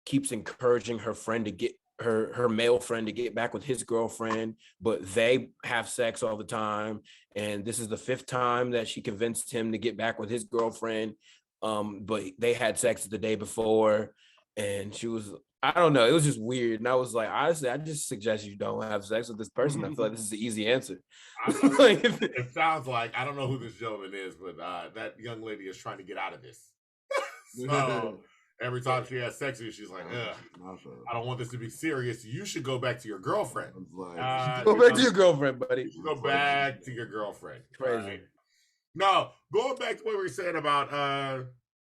keeps encouraging her friend to get her male friend to get back with his girlfriend, but they have sex all the time. And this is the 5th time that she convinced him to get back with his girlfriend. But they had sex the day before, and she was, I don't know, it was just weird. And I was like, honestly, I just suggest you don't have sex with this person. I feel like this is the easy answer. It sounds like, I don't know who this gentleman is, but that young lady is trying to get out of this. So every time she has sex with you, she's like, I don't want this to be serious. You should go back to your girlfriend. Go back to your girlfriend, buddy. Go back to your girlfriend. Crazy. Right? No, going back to what we were saying about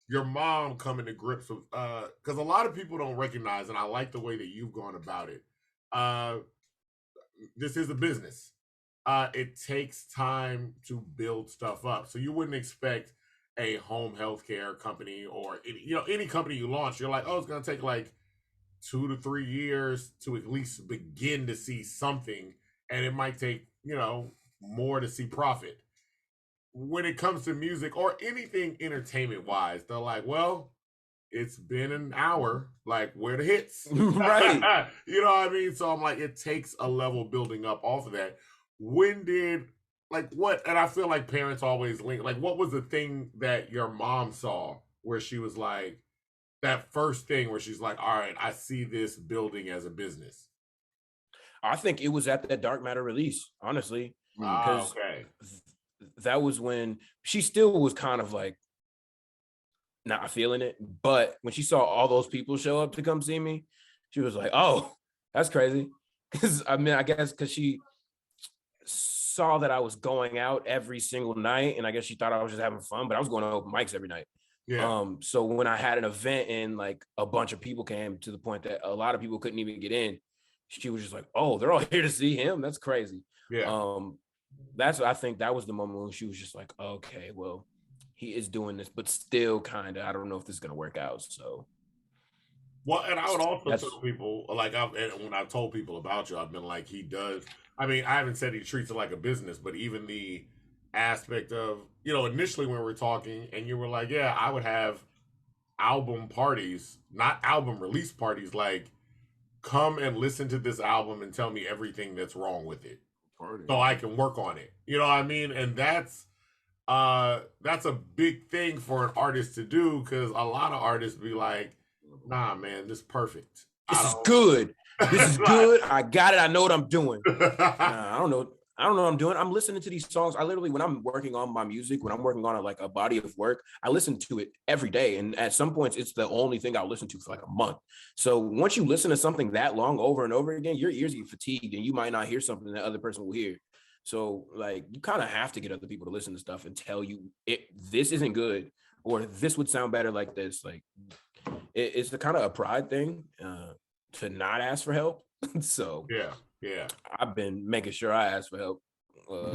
your mom coming to grips with, because a lot of people don't recognize, and I like the way that you've gone about it. This is a business. It takes time to build stuff up. So you wouldn't expect a home healthcare company or any company you launch. You're like, oh, it's going to take like 2 to 3 years to at least begin to see something. And it might take, more to see profit. When it comes to music or anything entertainment wise, they're like, well, it's been an hour, like, where the hits? Right. You know what I mean? So I'm like, it takes a level building up off of that. When did, what, and I feel like parents always link, what was the thing that your mom saw where she was like, that first thing where she's like, all right, I see this building as a business? I think it was at that Dark Matter release, honestly. Because that was when she still was kind of like not feeling it. But when she saw all those people show up to come see me, she was like, oh, that's crazy. Because I guess because she saw that I was going out every single night, and I guess she thought I was just having fun, but I was going to open mics every night. Yeah. So when I had an event and like a bunch of people came, to the point that a lot of people couldn't even get in, she was just like, oh, they're all here to see him. That's crazy. Yeah. I think that was the moment when she was just like, okay, well, he is doing this, but still kind of, I don't know if this is going to work out. So. Well, and I would also tell people, when I've told people about you, I've been like, he does. I mean, I haven't said he treats it like a business, but even the aspect of, initially when we were talking and you were like, yeah, I would have album parties, not album release parties, like, come and listen to this album and tell me everything that's wrong with it. So I can work on it. You know what I mean? And that's a big thing for an artist to do, because a lot of artists be like, nah, man, this is perfect. This is good. This is good. I got it. I know what I'm doing. Nah, I don't I don't know what I'm doing. I'm listening to these songs. I literally, when I'm working on my music, when I'm working on like a body of work, I listen to it every day. And at some points, it's the only thing I'll listen to for like a month. So once you listen to something that long over and over again, your ears get fatigued and you might not hear something that other person will hear. So like you kind of have to get other people to listen to stuff and tell you this isn't good or this would sound better like this. Like it's the kind of a pride thing to not ask for help. So yeah, I've been making sure I ask for help,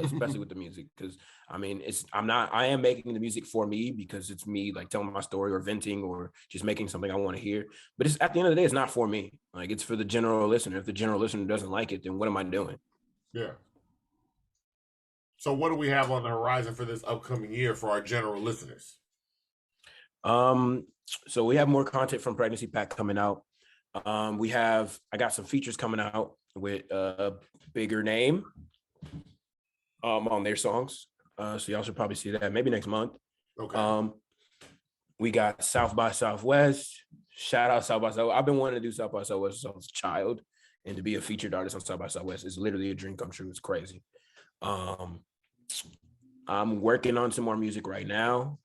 especially with the music, because I mean, I am making the music for me because it's me like telling my story or venting or just making something I want to hear. But it's at the end of the day, it's not for me. Like it's for the general listener. If the general listener doesn't like it, then what am I doing? Yeah. So what do we have on the horizon for this upcoming year for our general listeners? So we have more content from Pregnancy Pack coming out. I got some features coming out with a bigger name on their songs. So y'all should probably see that maybe next month. Okay. We got South by Southwest. Shout out South by Southwest. I've been wanting to do South by Southwest since I was a child, and to be a featured artist on South by Southwest is literally a dream come true. It's crazy. I'm working on some more music right now.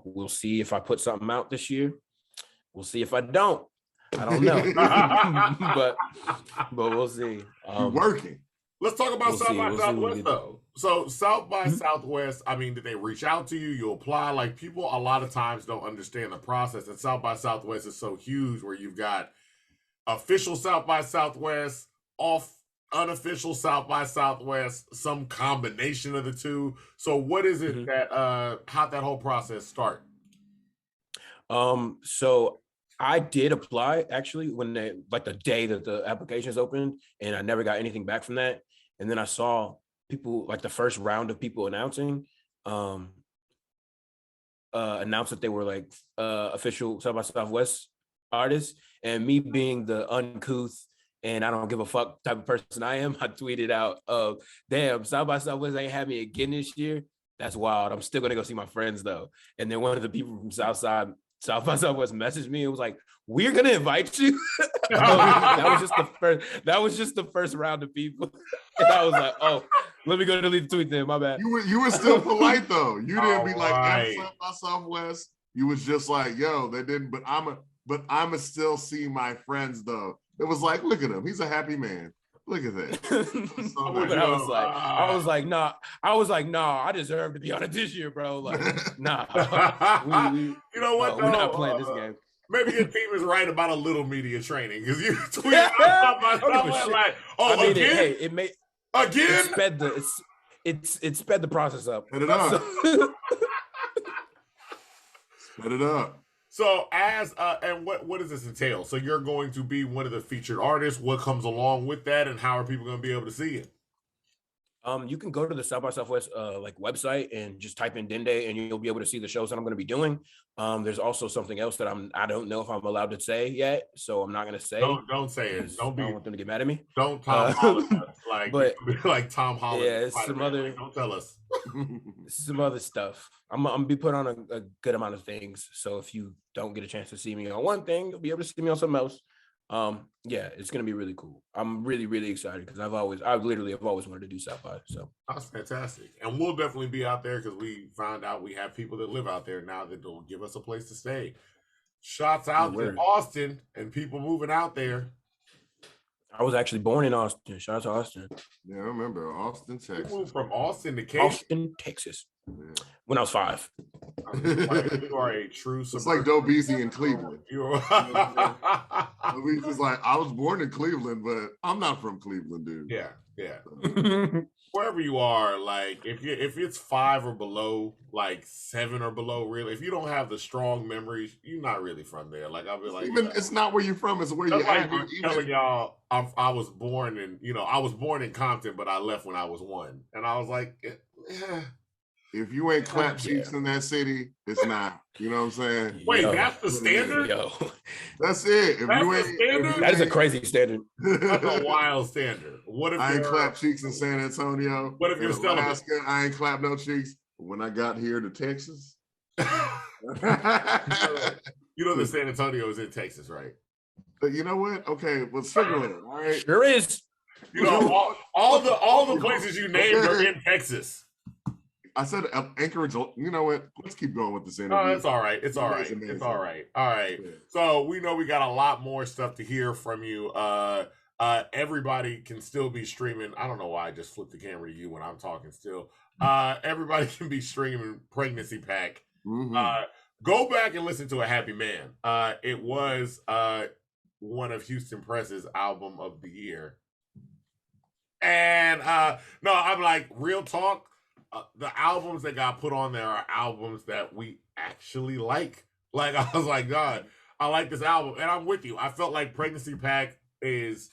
We'll see if I put something out this year. We'll see if I don't. I don't know, but we'll see. You're working. Let's talk about South by Southwest though. So South by Southwest, I mean, did they reach out to you? You apply? Like people a lot of times don't understand the process, and South by Southwest is so huge where you've got official South by Southwest, unofficial South by Southwest, some combination of the two. So what is it that how'd that whole process start? So I did apply actually when the day that the applications opened, and I never got anything back from that. And then I saw people like the first round of people announcing announced that they were like official South by Southwest artists, and me being the uncouth and I don't give a fuck type of person I am, I tweeted out, damn, South by Southwest ain't had me again this year. That's wild. I'm still gonna go see my friends though. And then one of the people from South by Southwest messaged me. It was like, we're gonna invite you. That was just the first round of people. And I was like, oh, let me go delete the tweet then. My bad. You were still polite though. You didn't be like South by Southwest. You was just like, yo, they didn't, but I'ma still see my friends though. It was like, look at him. He's a happy man. Look at that. But I was like, nah, I deserve to be on it this year, bro. Like, nah. You know what? We're not playing this game. Maybe your team is right about a little media training because you tweeted like, oh, I mean, again? Again? It sped the process up. Sped it up. Sped it up. So and what does this entail? So you're going to be one of the featured artists. What comes along with that, and how are people going to be able to see it? You can go to the South by Southwest like website and just type in Dende, and you'll be able to see the shows that I'm going to be doing. There's also something else that I don't know if I'm allowed to say yet, so I'm not going to say. Don't say it. I don't want them to get mad at me. Don't Tom Holland but like Tom Holland. Yeah, it's some other. Like, don't tell us. Some other stuff. I'm gonna be put on a good amount of things. So if you don't get a chance to see me on one thing, you'll be able to see me on something else. Yeah, it's gonna be really cool. I'm really, really excited because I've always wanted to do South by. So that's fantastic, and we'll definitely be out there because we found out we have people that live out there now that will give us a place to stay. Shots out to Austin and people moving out there. I was actually born in Austin. Shout out to Austin. Yeah, I remember Austin, Texas. You moved from Austin to Kansas? Austin, Texas. Yeah. When I was 5. You are a true. It's like Doe Beasy in Cleveland. Doe Beasy's like, I was born in Cleveland, but I'm not from Cleveland, dude. Yeah. Wherever you are, like if it's 5 or below, like 7 or below, really, if you don't have the strong memories, you're not really from there. Like I'll be like, it's not where you're from; it's where you're at. I'm telling y'all, I was born in Compton, but I left when I was 1, and I was like, if you ain't clap cheeks in that city, it's not. You know what I'm saying? Wait, that's the standard? That's it. That is a crazy standard. That's a wild standard. What if I ain't clap cheeks in San Antonio? What if you're still Alaska? I ain't clap no cheeks. When I got here to Texas, you know that San Antonio is in Texas, right? But you know what? Okay, well, Sugarland, all right. Sure is. You know, all the places you named are in Texas. I said Anchorage. You know what? Let's keep going with this interview. Oh, it's all right. It's all right. It's all right. All right. So we know we got a lot more stuff to hear from you. Everybody can still be streaming. I don't know why I just flipped the camera to you when I'm talking still. Everybody can be streaming Pregnancy Pack. Mm-hmm. Go back and listen to A Happy Man. It was one of Houston Press's album of the year. And no, I'm like, real talk. The albums that got put on there are albums that we actually like. Like, I was like, God, I like this album. And I'm with you. I felt like Pregnancy Pack is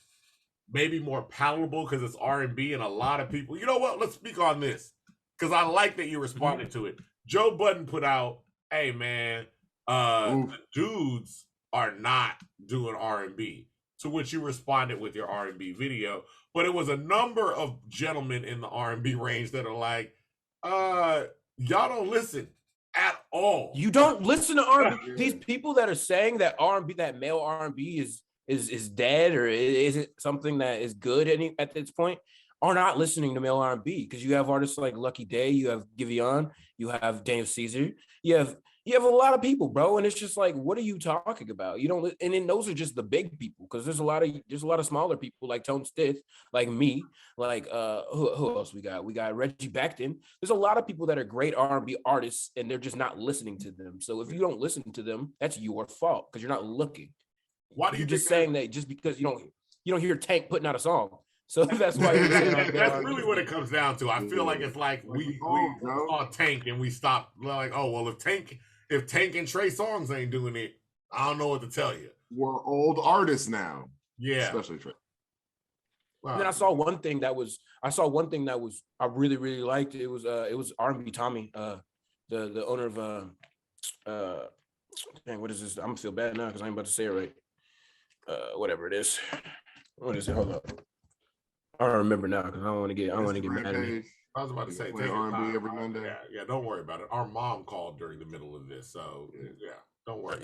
maybe more palatable because it's R&B and a lot of people. You know what? Let's speak on this because I like that you responded to it. Joe Budden put out, hey, man, the dudes are not doing R&B, to which you responded with your R&B video. But it was a number of gentlemen in the R&B range that are like, y'all don't listen at all. You don't listen to R&B. These people that are saying that R&B, that male R&B is dead or isn't something that is good at this point, are not listening to male R&B because you have artists like Lucky Day, you have Giveon, you have Daniel Caesar, you have a lot of people, bro, and it's just like, what are you talking about? You don't, and then those are just the big people because there's a lot of smaller people like Tone Stith, like me, like who else we got? We got Reggie Becton. There's a lot of people that are great R&B artists, and they're just not listening to them. So if you don't listen to them, that's your fault because you're not looking. Why do you You're just saying that just because you don't hear Tank putting out a song. So that's why you're saying that's really what it comes down to. I feel like it's like we saw Tank and we stopped like, oh well, if Tank and Trey Songz ain't doing it, I don't know what to tell you. We're old artists now. Yeah. Especially Trey. Wow. And then I saw one thing that I really, really liked. It was R&B Tommy, the owner of dang, what is this? I'm gonna feel bad now because I ain't about to say it right. Whatever it is. What is it? Hold up. I don't remember now because I don't want to get mad at me. I was about to say, take R&B every Monday. Yeah, don't worry about it. Our mom called during the middle of this, so yeah, don't worry.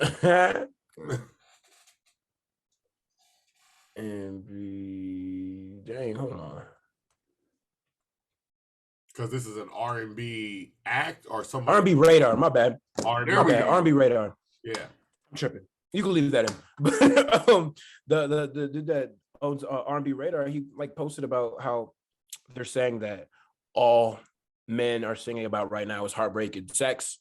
And dang, hold on. Because this is an R&B act or some R&B Radar. My bad. R&B Radar. Yeah, I'm tripping. You can leave that in. But the dude that owns R&B Radar, he like posted about how they're saying that all men are singing about right now is heartbreak and sex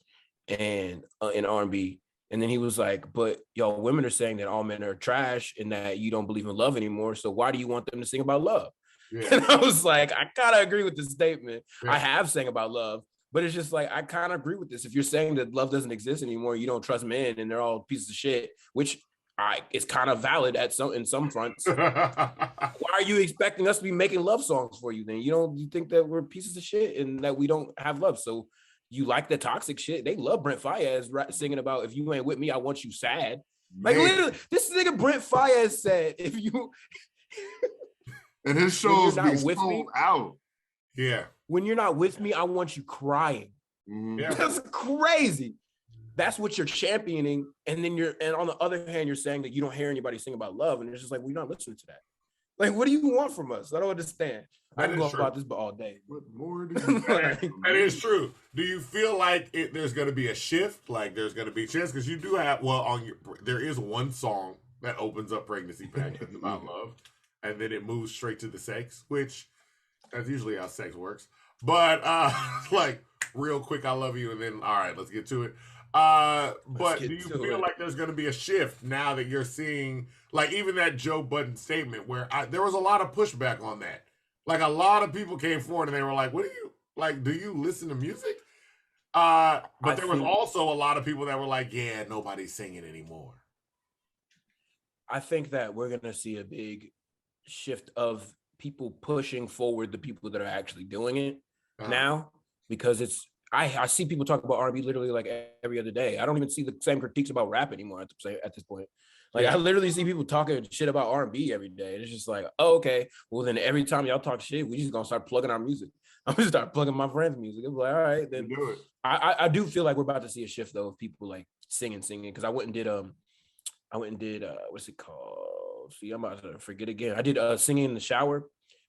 and in R&B. And then he was like, but y'all women are saying that all men are trash and that you don't believe in love anymore. So why do you want them to sing about love? Yeah. And I was like, I kind of agree with this statement. Yeah. I have sang about love, but it's just like, I kind of agree with this. If you're saying that love doesn't exist anymore, you don't trust men and they're all pieces of shit, which it's kind of valid in some fronts. Why are you expecting us to be making love songs for you then? You think that we're pieces of shit and that we don't have love? So you like the toxic shit. They love Brent Faiyaz singing about, if you ain't with me, I want you sad. Man. Like literally, this nigga Brent Faiyaz said, if you and his shows be sold out. Yeah. When you're not with me, I want you crying. Mm-hmm. Yeah. That's crazy. That's what you're championing. And then and on the other hand, you're saying that you don't hear anybody sing about love. And it's just like, we're not listening to that. Like, what do you want from us? I don't understand. I can go about this all day. What more do you That is true. Do you feel like there's going to be a shift? Like there's going to be a chance? Because you do have, there is one song that opens up Pregnancy Pack about love. And then it moves straight to the sex, which that's usually how sex works. But like real quick, I love you. And then, all right, let's get to it. But do you feel like there's going to be a shift now that you're seeing, like even that Joe Budden statement where there was a lot of pushback on that. Like a lot of people came forward and they were like, what do you, like, do you listen to music? But there was also a lot of people that were like, yeah, nobody's singing anymore. I think that we're going to see a big shift of people pushing forward the people that are actually doing it now, because I see people talk about R&B literally like every other day. I don't even see the same critiques about rap anymore at this point. Like I literally see people talking shit about R&B every day. It's just like, oh, okay. Well, then every time y'all talk shit, we just gonna start plugging our music. I'm gonna start plugging my friends' music. I'm like, all right, then do it. I do feel like we're about to see a shift though of people like singing. Because I went and did what's it called? See, I'm about to forget again. I did singing in the shower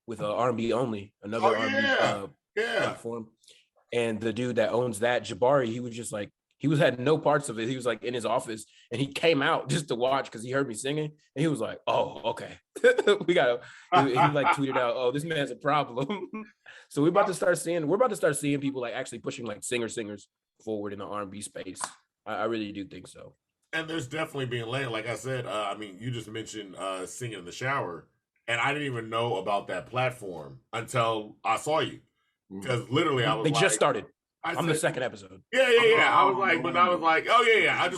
with R&B only, another R&B platform. And the dude that owns that, Jabari, he was just like, he had no parts of it. He was like in his office and he came out just to watch because he heard me singing. And he was like, oh, okay. He like tweeted out, oh, this man's a problem. So we're about to start seeing people like actually pushing like singers forward in the R&B space. I really do think so. And there's definitely being laid. Like I said, I mean, you just mentioned singing in the shower. And I didn't even know about that platform until I saw you. Because literally I was just started. I'm the second episode. Yeah. I was like, oh yeah. I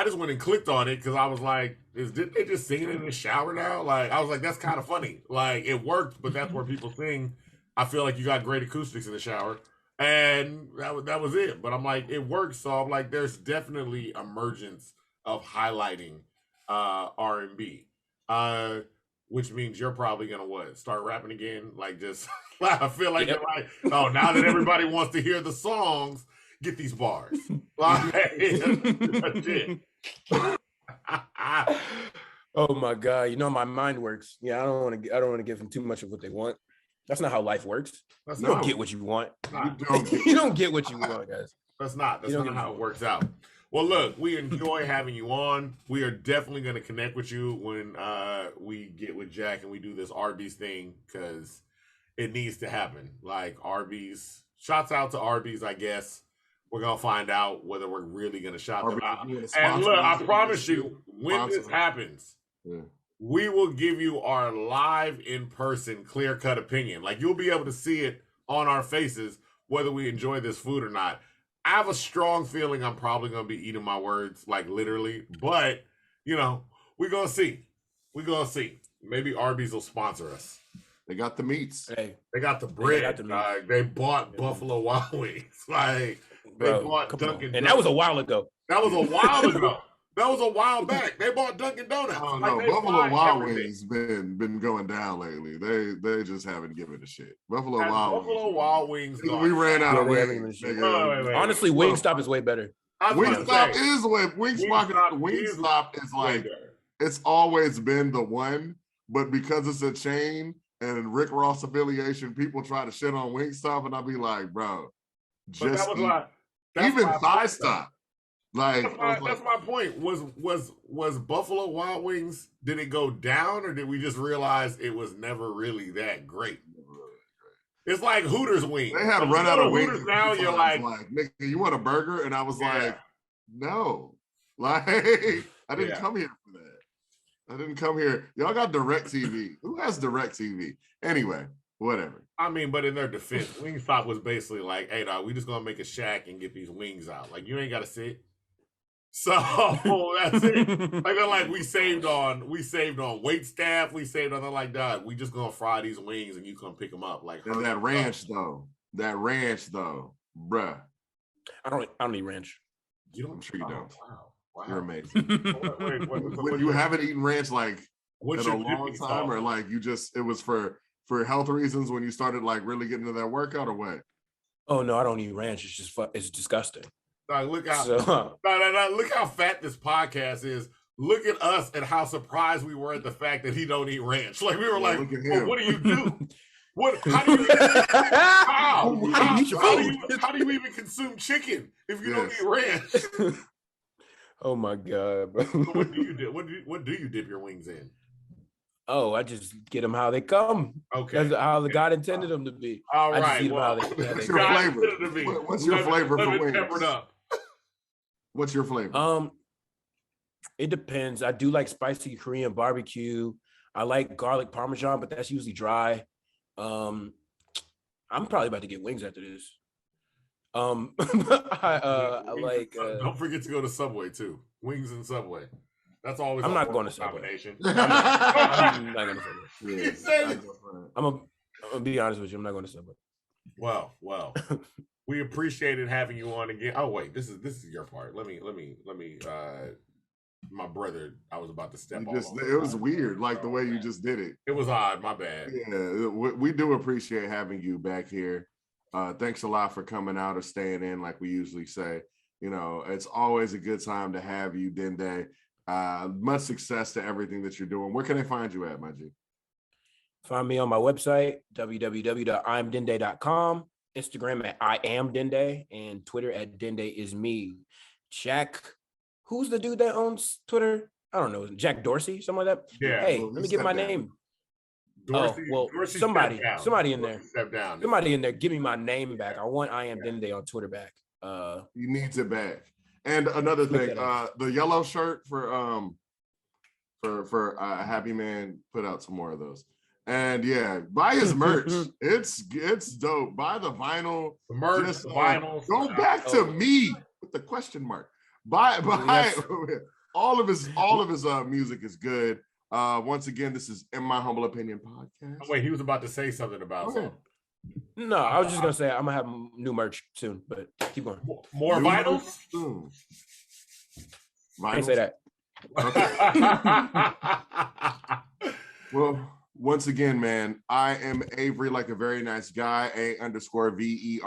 just went and clicked on it because I was like, did they just singing in the shower now? Like, I was like, that's kind of funny. Like, it worked, but that's where people sing. I feel like you got great acoustics in the shower, and that was it. But I'm like, it works. So I'm like, there's definitely emergence of highlighting R&B. Which means you're probably gonna start rapping again? Like, just I feel like you're like, oh, now that everybody wants to hear the songs, get these bars. Like, that's it. Oh my God, you know my mind works. Yeah, I don't want to give them too much of what they want. That's not how life works. You don't get what you want. You don't get what you want, guys. That's not how it works out. Well, look, we enjoy having you on. We are definitely going to connect with you when we get with Jack and we do this Arby's thing because it needs to happen. Like Arby's, shouts out to Arby's, I guess. We're going to find out whether we're really going to shout them out. And look, I promise you, when this happens, we will give you our live in-person clear-cut opinion. Like, you'll be able to see it on our faces whether we enjoy this food or not. I have a strong feeling I'm probably going to be eating my words, like literally. But, we're going to see. We're going to see. Maybe Arby's will sponsor us. They got the meats. Hey, they got the bread. They bought Buffalo Wild Wings. Like, they bought Dunkin' Donuts. And that was a while ago. That was a while ago. That was a while back. They bought Dunkin' Donuts. Oh, no. Buffalo Wild Wings been going down lately. They just haven't given a shit. Buffalo Wild Wings. We ran out of wings. Honestly, Wingstop is way better. Wingstop is like, it's always been the one, but because it's a chain and Rick Ross affiliation, people try to shit on Wingstop, and I'll be like, bro, just even Thigh Stop. Like that's my point. Was Buffalo Wild Wings, did it go down or did we just realize it was never really that great? It's like Hooters wings. They had run out of wings. Now you're like, nigga, you want a burger? And I was like, no. Like, I didn't come here for that. I didn't come here. Y'all got DirecTV. Who has DirecTV? Anyway, whatever. I mean, but in their defense, Wingstop was basically like, hey, dog, we just gonna make a shack and get these wings out. Like, you ain't gotta sit. So that's it. Like, they're like, we saved on wait staff. We saved on. They're like, dog, we just gonna fry these wings and you come pick them up. Like, and that ranch though, bruh. I don't eat ranch. You don't? I'm sure you don't. Wow. You're amazing. Wait, you haven't eaten ranch like in a long time, or like it was for health reasons when you started like really getting into that workout, or what? Oh no, I don't eat ranch. It's just it's disgusting. Look how fat this podcast is. Look at us and how surprised we were at the fact that he don't eat ranch. Like, we were like, what do you do? How do you even consume chicken if you don't eat ranch? Oh my God, bro. What do you do? What do you dip your wings in? Oh, I just get them how they come. Okay. That's how the God intended them to be. All right. I just eat them how what's your flavor? What's your flavor for wings? Peppered up. What's your flavor? It depends. I do like spicy Korean barbecue. I like garlic parmesan, but that's usually dry. I'm probably about to get wings after this. I like. Don't forget to go to Subway too. Wings and Subway. That's always. I'm not going to Subway. I'm not going to Subway. I'm gonna be honest with you. I'm not going to Subway. Well, we appreciated having you on again. Oh wait, this is your part. Let me. My brother, I was about to step on. It was weird, like the way you just did it. It was odd. My bad. Yeah, we do appreciate having you back here. Thanks a lot for coming out or staying in, like we usually say. It's always a good time to have you, Dende. Much success to everything that you're doing. Where can I find you at, my G? Find me on my website, www.imdende.com, Instagram at I am Dende, and Twitter at Dende is me. Jack, who's the dude that owns Twitter? I don't know, Jack Dorsey, something like that. Yeah. Hey, Well, let me get my name. Dorsey, Dorsey somebody in there. Step down. Somebody in there, give me my name back. I want I am Dende on Twitter back. He needs it back. And another thing, the yellow shirt for Happy Man put out some more of those. And yeah, buy his merch. It's dope. Buy the vinyl. The merch, the vinyls. Go back to me with the question mark. Buy Yes. all of his music is good. Once again, this is In My Humble Opinion podcast. Oh, wait, he was about to say something about something. No, I was just gonna say I'm gonna have new merch soon, but keep going. More New vinyls? merch? I can't say that. Well, once again, man, I am Avery, like a very nice guy, A_VERIII.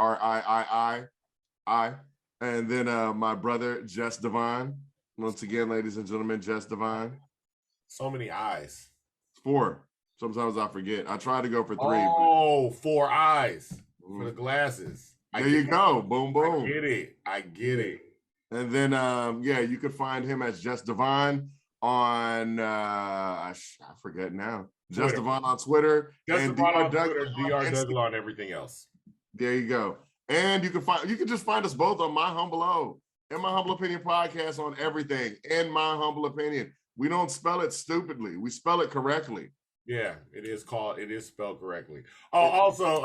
And then my brother, Jess Devine. Once again, ladies and gentlemen, Jess Devine. So many eyes. 4. Sometimes I forget. I try to go for 3. Oh, 4 eyes for the glasses. There you go. Boom, boom. I get it. And then, yeah, you could find him as Jess Devine on, I forget now. Jess Devine on Twitter. Jess and Devine on Dr. Twitter, Dr. Douglas on everything else. There you go. And you can just find us both on My Humble O. In My Humble Opinion podcast on everything. In My Humble Opinion. We don't spell it stupidly. We spell it correctly. Yeah, it is spelled correctly. Oh, also,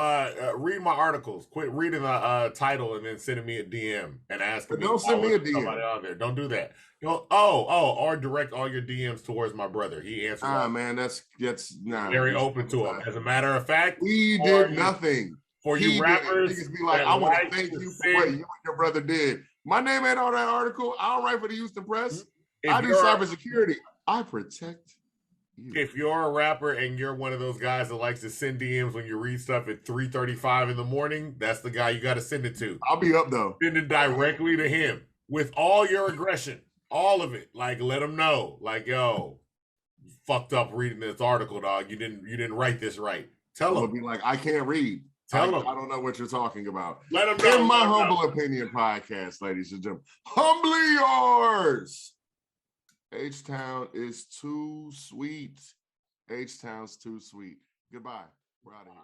read my articles. Quit reading the title and then sending me a DM and asking me. Don't send me a DM. Somebody on there. Don't do that. Or direct all your DMs towards my brother. He answers. Man, that's nah. Very open to him. As a matter of fact, we did nothing. For you rappers, niggas be like, I want to thank you for what you and your brother did. My name ain't on that article. I don't write for the Houston Press. I do cybersecurity. I protect you. If you're a rapper and you're one of those guys that likes to send DMs when you read stuff at 3:35 in the morning, that's the guy you got to send it to. I'll be up though. Send it directly to him with all your aggression, all of it. Like, let him know, like, yo, you fucked up reading this article, dog. You didn't write this right. Tell him. Be like, I can't read. Tell him. I don't know what you're talking about. Let him know. In My Humble Opinion podcast, ladies and gentlemen. Humbly yours. H-Town is too sweet. H-Town's too sweet. Goodbye. We're out of here.